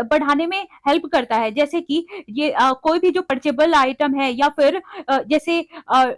बढ़ाने में हेल्प करता है, जैसे कि ये कोई भी जो परचेबल आइटम है, या फिर जैसे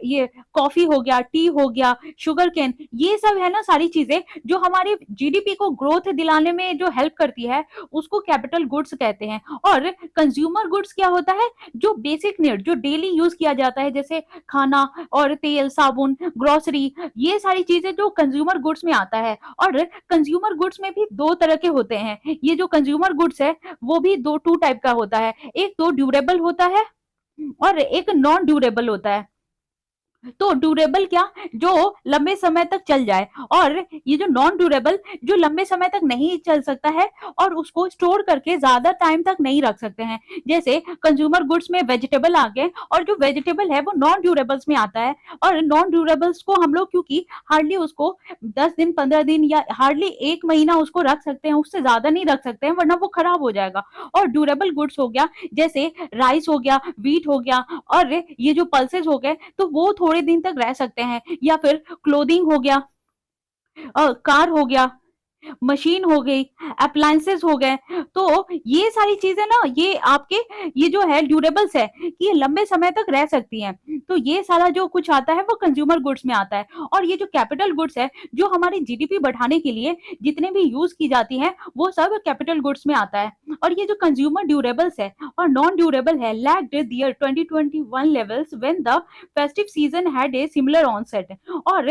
ये कॉफी हो गया, टी हो गया, शुगर केन, ये सब है ना सारी चीजें जो हमारी जीडीपी को ग्रोथ दिलाने में जो हेल्प करती है, उसको कैपिटल गुड्स कहते हैं। और कंज्यूमर गुड्स क्या होता है, जो बेसिक नीड जो डेली यूज किया जाता है, जैसे खाना और तेल साबुन ग्रोसरी, ये सारी चीजें जो कंज्यूमर गुड्स में आता है। और कंज्यूमर गुड्स में भी दो तरह के होते हैं, ये जो कंज्यूमर गुड्स है वो भी टू टाइप का होता है, एक तो ड्यूरेबल होता है और एक नॉन ड्यूरेबल होता है। तो ड्यूरेबल क्या, जो लंबे समय तक चल जाए, और ये जो नॉन ड्यूरेबल जो लंबे समय तक नहीं चल सकता है और उसको स्टोर करके ज्यादा टाइम तक नहीं रख सकते हैं। जैसे कंज्यूमर गुड्स में वेजिटेबल आ गए, और जो वेजिटेबल है वो नॉन ड्यूरेबल्स में आता है। और नॉन ड्यूरेबल्स को हम लोग क्योंकि हार्डली उसको 10 दिन 15 दिन या हार्डली 1 महीना उसको रख सकते हैं, उससे ज्यादा नहीं रख सकते हैं वरना वो खराब हो जाएगा। और ड्यूरेबल गुड्स हो गया जैसे राइस हो गया, व्हीट हो गया, और ये जो पल्सेस हो गए तो वो थोड़े दिन तक रह सकते हैं। या फिर क्लोथिंग हो गया, कार हो गया, मशीन हो गई, अप्लायंसेस हो गए। तो ये सारी चीजें ना ये आपके ये जो है ड्यूरेबल्स है कि ये लंबे समय तक रह सकती हैं। तो ये सारा जो कुछ आता है वो कंज्यूमर गुड्स में आता है। और ये जो कैपिटल गुड्स है जो हमारी जीडीपी बढ़ाने के लिए जितने भी यूज की जाती है वो सब कैपिटल गुड्स में आता है। और ये जो कंज्यूमर ड्यूरेबल्स है और नॉन ड्यूरेबल है lagged their 2021 levels when the festive season had a similar onset. और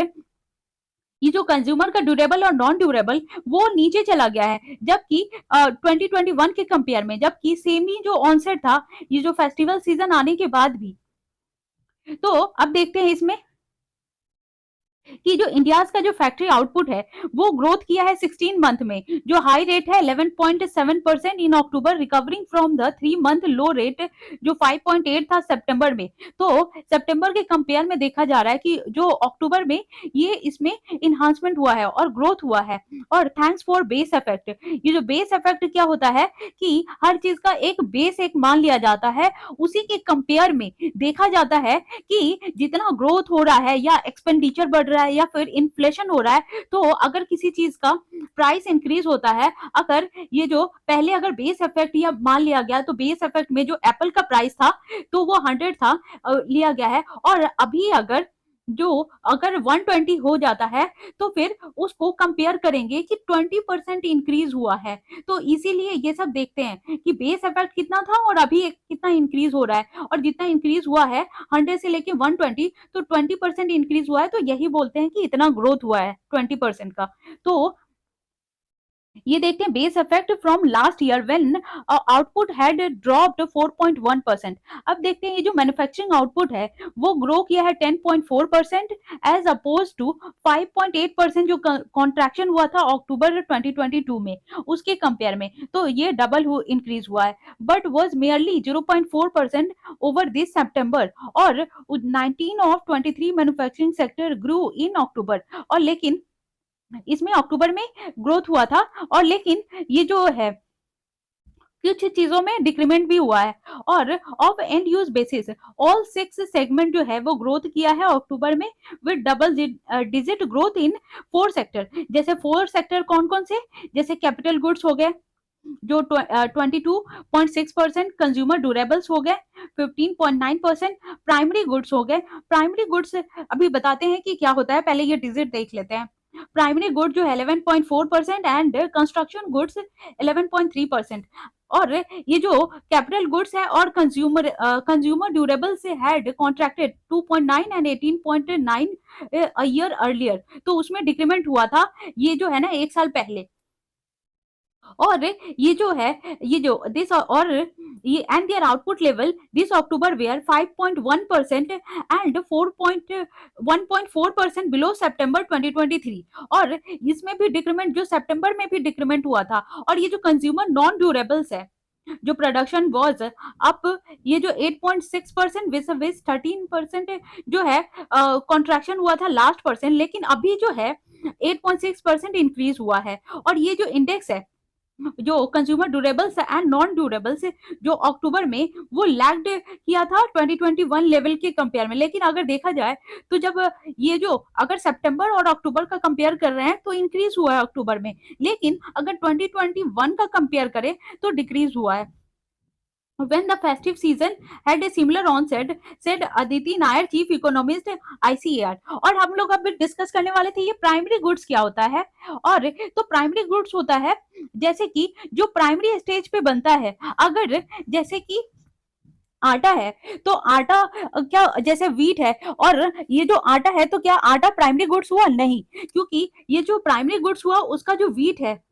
ये जो कंज्यूमर का ड्यूरेबल और नॉन ड्यूरेबल वो नीचे चला गया है, जबकि 2021 के कंपेयर में, जबकि सेम ही जो ऑनसेट था ये जो फेस्टिवल सीजन आने के बाद भी। तो अब देखते हैं इसमें कि जो इंडिया का जो फैक्ट्री आउटपुट है वो ग्रोथ किया है 16 मंथ में, जो हाई रेट है 11.7% in October, recovering from the 3 month low rate जो 5.8 था सितंबर में। तो सितंबर के कंपेयर में देखा जा रहा है कि जो अक्टूबर में ये इसमें इन्हांसमेंट हुआ है और ग्रोथ हुआ है। और थैंक्स फॉर बेस इफेक्ट, ये जो बेस इफेक्ट क्या होता है कि हर चीज का एक बेस एक मान लिया जाता है, उसी के कंपेयर में देखा जाता है कि जितना ग्रोथ हो रहा है या एक्सपेंडिचर बढ़ रहा है या फिर इन्फ्लेशन हो रहा है, तो अगर किसी चीज का प्राइस इंक्रीज होता है, अगर ये जो पहले अगर बेस इफेक्ट या मान लिया गया, तो बेस इफेक्ट में जो एप्पल का प्राइस था तो वो 100 था लिया गया है, और अभी अगर 120 हो जाता है तो फिर उसको कंपेयर करेंगे कि 20% इंक्रीज हुआ है। तो इसीलिए ये सब देखते हैं कि बेस इफेक्ट कितना था और अभी कितना इंक्रीज हो रहा है, और जितना इंक्रीज हुआ है 100 से लेके 120, तो 20% इंक्रीज हुआ है, तो यही बोलते हैं कि इतना ग्रोथ हुआ है 20% का। तो ये देखते हैं base effect from last year when output had dropped 4.1%। अब देखते हैं ये जो मैन्युफैक्चरिंग आउटपुट है वो ग्रो किया है 10.4% एज अपोज टू 5.8% जो कॉन्ट्रैक्शन हुआ था अक्टूबर 2022 में उसके कंपेयर में, तो ये डबल इंक्रीज हुआ है, but was merely 0.4% over this September. और 19 of 23 manufacturing sector grew in October, और लेकिन इसमें अक्टूबर में ग्रोथ हुआ था, और लेकिन ये जो है कुछ चीजों में डिक्रीमेंट भी हुआ है। और of and use basis all 6 segment जो है वो ग्रोथ किया है अक्टूबर में with double digit growth in 4 sector. जैसे 4 सेक्टर कौन कौन से, जैसे कैपिटल गुड्स हो गए जो 22.6%, कंज्यूमर ड्यूरेबल्स हो गए 15.9%, प्राइमरी गुड्स हो गए। प्राइमरी गुड्स अभी बताते हैं कि क्या होता है, पहले ये डिजिट देख लेते हैं। प्राइमरी गुड जो है 11.4% एंड कंस्ट्रक्शन गुड्स 11.3%। और ये जो कैपिटल गुड्स है और कंज्यूमर ड्यूरेबल से had contracted 2.9 and 18.9 a year earlier, तो उसमें डिक्रीमेंट हुआ था ये जो है ना 1 साल पहले। और ये जो है ये जो दिस और ये and their output level this October were 5.1% and 1.4% below September 2023। और इसमें भी डिक्रीमेंट जो सितंबर में भी डिक्रीमेंट हुआ था। और ये जो कंज्यूमर नॉन ड्यूरेबल्स है जो प्रोडक्शन वॉज अप, ये जो 8.6% विस 13% जो है कॉन्ट्रैक्शन हुआ था लास्ट परसेंट, लेकिन अभी जो है 8.6% इंक्रीज हुआ है। और ये जो इंडेक्स है जो consumer durables and non durables जो अक्टूबर में वो लैग्ड किया था 2021 लेवल के कंपेयर में, लेकिन अगर देखा जाए तो जब ये जो अगर सितंबर और अक्टूबर का कंपेयर कर रहे हैं तो इंक्रीज हुआ है अक्टूबर में, लेकिन अगर 2021 का कंपेयर करें तो डिक्रीज हुआ है। When the festive season had a similar onset, said Aditi Nair, chief economist ICAR। और हम लोग अब डिस्कस करने वाले थे ये प्राइमरी गुड्स क्या होता है। और तो प्राइमरी गुड्स होता है जैसे कि जो प्राइमरी स्टेज पे बनता है, अगर जैसे कि आटा है तो आटा क्या जैसे वीट है, और ये जो आटा है तो क्या आटा प्राइमरी गुड्स हुआ? नहीं, क्योंकि ये जो प्राइमरी गुड्स हुआ उसका जो वीट है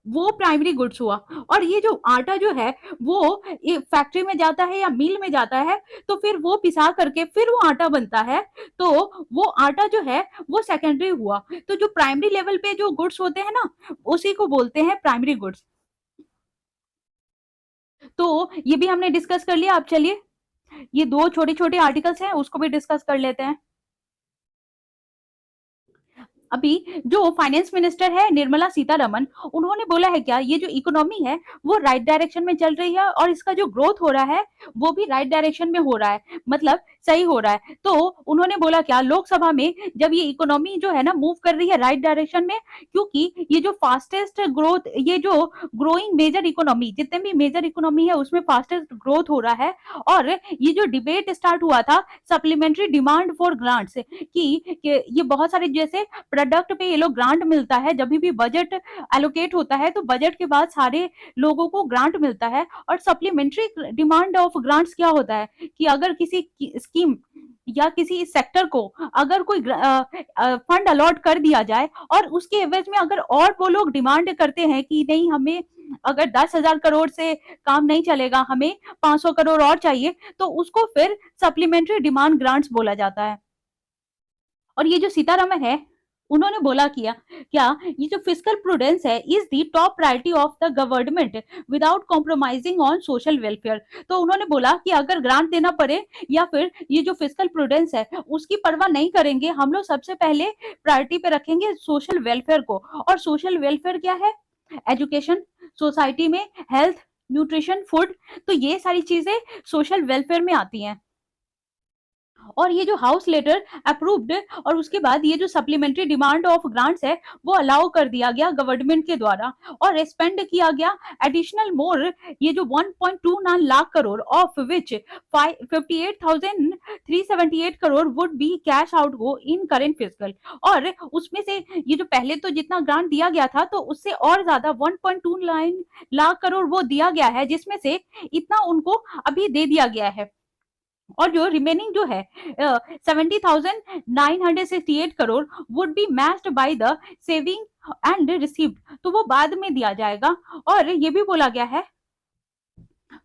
वो प्राइमरी गुड्स हुआ। और ये जो आटा जो है वो फैक्ट्री में जाता है या मिल में जाता है तो फिर वो पिसा करके फिर वो आटा बनता है, तो वो आटा जो है वो सेकेंडरी हुआ। तो जो प्राइमरी लेवल पे जो गुड्स होते हैं ना उसी को बोलते हैं प्राइमरी गुड्स। तो ये भी हमने डिस्कस कर लिया। अब चलिए ये दो छोटे छोटे आर्टिकल्स हैं उसको भी डिस्कस कर लेते हैं। अभी जो फाइनेंस मिनिस्टर है निर्मला सीतारमन, उन्होंने बोला है क्या ये जो इकोनॉमी है वो राइट डायरेक्शन में चल रही है और इसका जो ग्रोथ हो रहा है वो भी राइट डायरेक्शन में हो रहा है, मतलब सही हो रहा है। तो उन्होंने बोला क्या लोकसभा में जब ये इकोनॉमी जो है ना मूव कर रही है राइट डायरेक्शन में, क्योंकि ये जो फास्टेस्ट ग्रोथ, ये जो ग्रोइंग मेजर इकोनॉमी, जितने भी मेजर इकोनॉमी है उसमें फास्टेस्ट ग्रोथ हो रहा है। और ये जो डिबेट स्टार्ट हुआ था सप्लीमेंट्री डिमांड फॉर ग्रांट्स कि ये बहुत सारे जैसे प्रोडक्ट पे ये लोग ग्रांट मिलता है, जब भी बजट एलोकेट होता है तो बजट के बाद सारे लोगों को ग्रांट मिलता है। और सप्लीमेंट्री डिमांड ऑफ ग्रांट्स क्या होता है कि अगर किसी स्कीम या किसी सेक्टर को अगर कोई फंड अलॉट कर दिया जाए और उसके एवज में अगर और वो लोग डिमांड करते हैं कि नहीं हमें अगर 10,000 करोड़ से काम नहीं चलेगा, हमें 500 करोड़ और चाहिए, तो उसको फिर सप्लीमेंट्री डिमांड ग्रांट्स बोला जाता है। और ये जो सीतारमन है उन्होंने बोला किया क्या ये जो फिस्कल प्रूडेंस है is the top priority of the government without compromising on social welfare. तो उन्होंने बोला कि अगर ग्रांट देना पड़े या फिर ये जो फिस्कल प्रूडेंस है उसकी परवाह नहीं करेंगे, हम लोग सबसे पहले प्रायोरिटी पे रखेंगे सोशल वेलफेयर को। और सोशल वेलफेयर क्या है? एजुकेशन, सोसाइटी में हेल्थ, न्यूट्रिशन, फूड, तो ये सारी चीजें सोशल वेलफेयर में आती हैं। और ये जो हाउस लेटर अप्रूव्ड और उसके बाद ये जो सप्लीमेंट्री डिमांड ऑफ ग्रांट्स है वो अलाउ कर दिया गया गवर्नमेंट के द्वारा और स्पेंड किया गया एडिशनल मोर ये जो 1.29 lakh crore of which 58,378 crore would be cash out go in current fiscal. और उसमें से ये जो पहले तो जितना ग्रांट दिया गया था तो उससे और ज्यादा 1.29 लाख करोड़ वो दिया गया है, जिसमें से इतना उनको अभी दे दिया गया है। और जो रिमेनिंग जो है 70,968 crore would be matched by the saving and received, तो वो बाद में दिया जाएगा। और ये भी बोला गया है,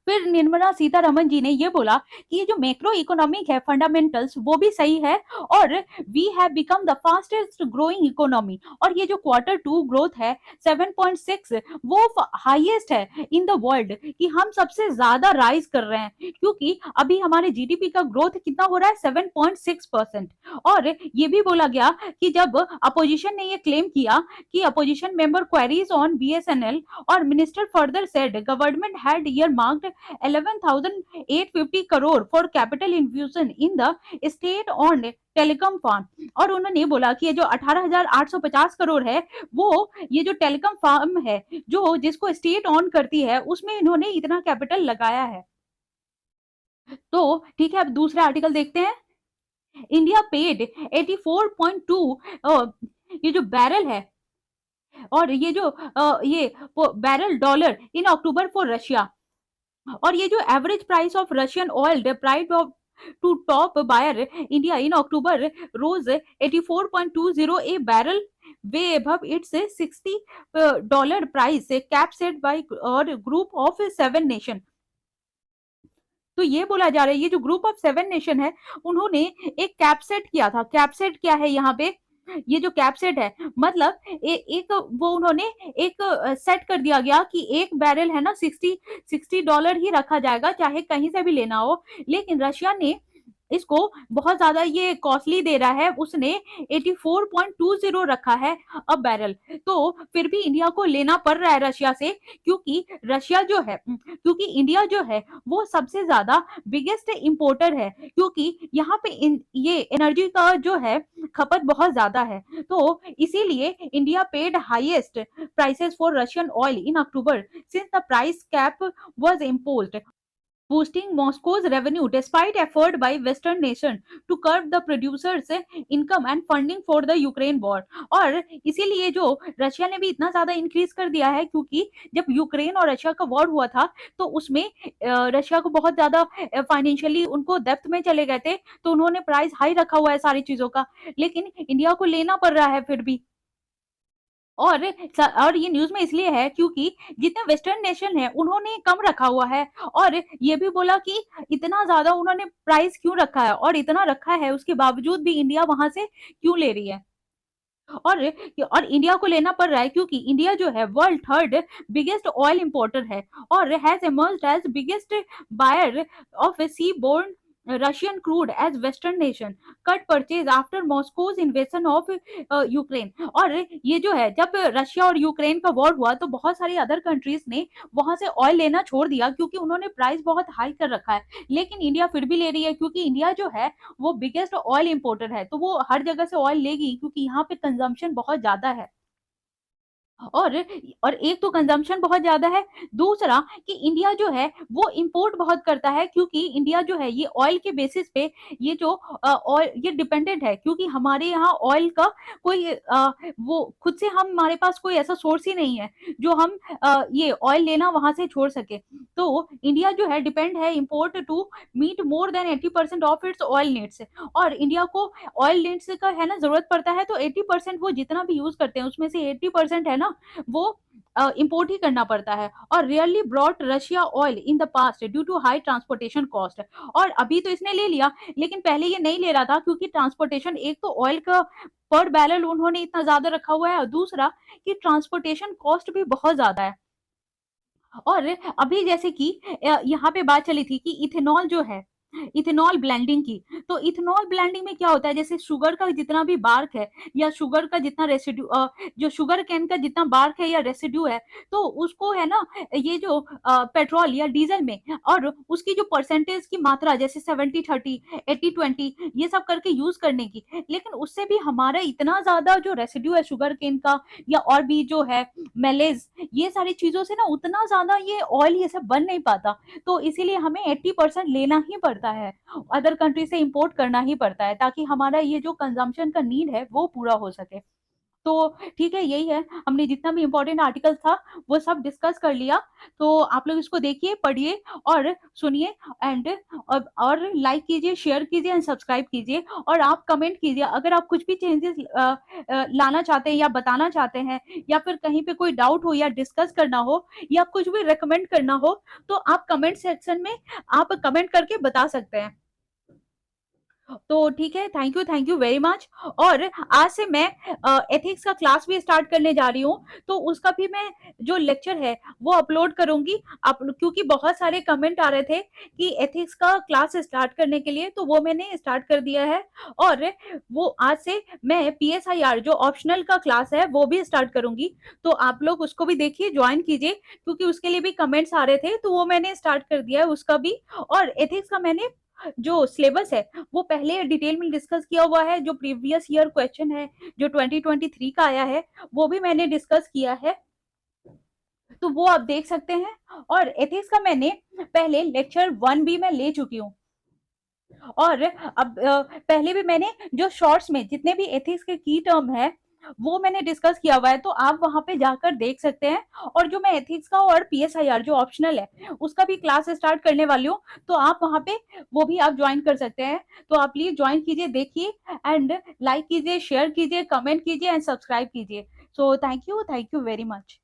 फिर निर्मला सीतारमन जी ने ये बोला कि ये जो मैक्रो इकोनॉमिक है फंडामेंटल्स वो भी सही है और we have become the fastest growing economy. और ये जो Q2 ग्रोथ है 7.6 वो हाईएस्ट है इन द वर्ल्ड, कि हम सबसे ज्यादा राइज कर रहे हैं, क्योंकि अभी हमारे जीडीपी का ग्रोथ कितना हो रहा है 7.6%। और ये भी बोला गया कि जब अपोजिशन ने ये क्लेम किया कि opposition member queries on BSNL और minister further said government had year marked 11,850 crore for capital infusion in the state on telecom firm. और उन्होंने बोला कि ये जो 18,850 करोड़ है वो ये जो टेलीकॉम फर्म है जो जिसको स्टेट ऑन करती है उसमें इन्होंने इतना कैपिटल लगाया है। तो ठीक है, अब दूसरा आर्टिकल देखते हैं। इंडिया पेड 84.2 ये जो बैरल है और ये जो ये barrel dollar in October for Russia. और ये जो average price of Russian oil deprived of to top buyer India in October rose 84.20 a barrel way above its $60 price cap set by और ग्रुप ऑफ 7 नेशन। तो ये बोला जा रहा है ये जो ग्रुप ऑफ 7 नेशन है उन्होंने एक कैप सेट किया था। कैप सेट क्या है यहाँ पे ये जो कैप सेट है, मतलब एक वो उन्होंने एक सेट कर दिया गया कि एक बैरल है ना $60 ही रखा जाएगा, चाहे कहीं से भी लेना हो। लेकिन रशिया ने इसको बहुत ज्यादा ये कॉस्टली दे रहा है, उसने 84.20 रखा है अब बैरल। तो फिर भी इंडिया को लेना पड़ रहा है रशिया से, क्योंकि रशिया जो है, क्योंकि इंडिया जो है वो सबसे ज्यादा बिगेस्ट इंपोर्टर है, क्योंकि यहाँ पे ये एनर्जी का जो है खपत बहुत ज्यादा है। तो इसीलिए India paid highest prices for Russian oil in October since the price cap was imposed, boosting Moscow's revenue despite effort by Western nations to curb the producers' income and funding for the Ukraine war। और इसीलिए जो Russia ने भी इतना ज्यादा increase कर दिया है, क्योंकि जब यूक्रेन और रशिया का वॉर हुआ था तो उसमें रशिया को बहुत ज्यादा फाइनेंशियली उनको डेप्थ में चले गए थे, तो उन्होंने प्राइस हाई रखा हुआ है सारी चीजों का, लेकिन इंडिया को लेना पड़ रहा है फिर भी। और ये न्यूज में इसलिए है क्योंकि जितने वेस्टर्न नेशन है उन्होंने कम रखा हुआ है, और ये भी बोला कि इतना ज्यादा उन्होंने प्राइस क्यों रखा है, और इतना रखा है उसके बावजूद भी इंडिया वहां से क्यों ले रही है। और और इंडिया को लेना पड़ रहा है क्योंकि इंडिया जो है world third biggest oil importer है, और has emerged as biggest buyer of seaborne Russian crude as Western nation cut purchase after Moscow's invasion of Ukraine. और ये जो है, जब रशिया और यूक्रेन का वॉर हुआ तो बहुत सारी अदर कंट्रीज ने वहां से ऑयल लेना छोड़ दिया, क्योंकि उन्होंने प्राइस बहुत हाई कर रखा है। लेकिन इंडिया फिर भी ले रही है, क्योंकि इंडिया जो है वो बिगेस्ट ऑयल इंपोर्टर है, तो वो हर जगह से ऑयल लेगी, क्योंकि यहाँ पे कंजम्पशन बहुत ज्यादा है। और एक तो कंजम्पशन बहुत ज्यादा है, दूसरा कि इंडिया जो है वो इंपोर्ट बहुत करता है, क्योंकि इंडिया जो है ये ऑयल के बेसिस पे ये जो ऑयल ये डिपेंडेंट है, क्योंकि हमारे यहाँ ऑयल का कोई वो खुद से हमारे पास कोई ऐसा सोर्स ही नहीं है जो हम ये ऑयल लेना वहां से छोड़ सके। तो इंडिया जो है डिपेंड है import to meet more than 80% of its oil needs. और इंडिया को ऑयल नीड्स का है ना जरूरत पड़ता है, तो 80% वो जितना भी यूज करते हैं उसमें से 80% है ना वो इंपोर्ट ही करना पड़ता है। और rarely brought Russia oil in the past due to high transportation cost. और अभी तो इसने ले लिया, लेकिन पहले ये नहीं ले रहा था, क्योंकि ट्रांसपोर्टेशन, एक तो ऑयल का पर बैरल उन्होंने इतना ज्यादा रखा हुआ है, और दूसरा कि ट्रांसपोर्टेशन कॉस्ट भी बहुत ज्यादा है। और अभी जैसे कि यहाँ पे बात चली थी कि इथेनॉल जो है, इथेनॉल ब्लेंडिंग की, तो इथेनॉल ब्लेंडिंग में क्या होता है, जैसे शुगर का जितना भी बार्क है या शुगर का जितना रेसिड्यू, जो शुगर कैन का जितना बार्क है या रेसिड्यू है, तो उसको है ना ये जो पेट्रोल या डीजल में, और उसकी जो परसेंटेज की मात्रा जैसे 70-30 80-20 ये सब करके यूज करने की, लेकिन उससे भी हमारा इतना ज्यादा जो रेसिड्यू है शुगर केन का या और भी जो है मेलेज, ये सारी चीजों से ना उतना ज्यादा ये ऑयल ये सब बन नहीं पाता। तो इसीलिए हमें 80% लेना ही पड़ता है, अदर कंट्री से इंपोर्ट करना ही पड़ता है, ताकि हमारा ये जो कंजम्पशन का नीड है वो पूरा हो सके। तो ठीक है, यही है, हमने जितना भी इंपॉर्टेंट आर्टिकल था वो सब डिस्कस कर लिया। तो आप लोग इसको देखिए, पढ़िए और सुनिए, एंड और लाइक कीजिए, शेयर कीजिए एंड सब्सक्राइब कीजिए, और आप कमेंट कीजिए अगर आप कुछ भी चेंजेस लाना चाहते हैं या बताना चाहते हैं, या फिर कहीं पे कोई डाउट हो या डिस्कस करना हो या कुछ भी रेकमेंड करना हो, तो आप कमेंट सेक्शन में आप कमेंट करके बता सकते हैं। तो ठीक है, थैंक यू वेरी मच। और आज से मैं एथिक्स का क्लास भी स्टार्ट करने जा रही हूँ, तो उसका भी मैं जो लेक्चर है वो अपलोड करूंगी। आप, क्योंकि बहुत सारे कमेंट आ रहे थे कि एथिक्स का क्लास स्टार्ट करने के लिए, तो वो मैंने स्टार्ट कर दिया है। और वो आज से मैं PSIR जो ऑप्शनल का क्लास है वो भी स्टार्ट करूंगी, तो आप लोग उसको भी देखिए, ज्वाइन कीजिए, क्योंकि उसके लिए भी कमेंट्स आ रहे थे, तो वो मैंने स्टार्ट कर दिया है उसका भी। और एथिक्स का मैंने जो सिलेबस है वो पहले डिटेल में डिस्कस किया हुआ है, जो प्रीवियस ईयर क्वेश्चन है जो 2023 का आया है वो भी मैंने डिस्कस किया है, तो वो आप देख सकते हैं। और एथिक्स का मैंने पहले लेक्चर 1 भी मैं ले चुकी हूँ, और अब पहले भी मैंने जो शॉर्ट्स में जितने भी एथिक्स के की टर्म है वो मैंने डिस्कस किया हुआ है, तो आप वहां पे जाकर देख सकते हैं। और जो मैं एथिक्स का और PSIR जो ऑप्शनल है उसका भी क्लास स्टार्ट करने वाली हूँ, तो आप वहां पे वो भी आप ज्वाइन कर सकते हैं। तो आप प्लीज ज्वाइन कीजिए, देखिए एंड लाइक कीजिए, शेयर कीजिए, कमेंट कीजिए एंड सब्सक्राइब कीजिए। So thank you very much.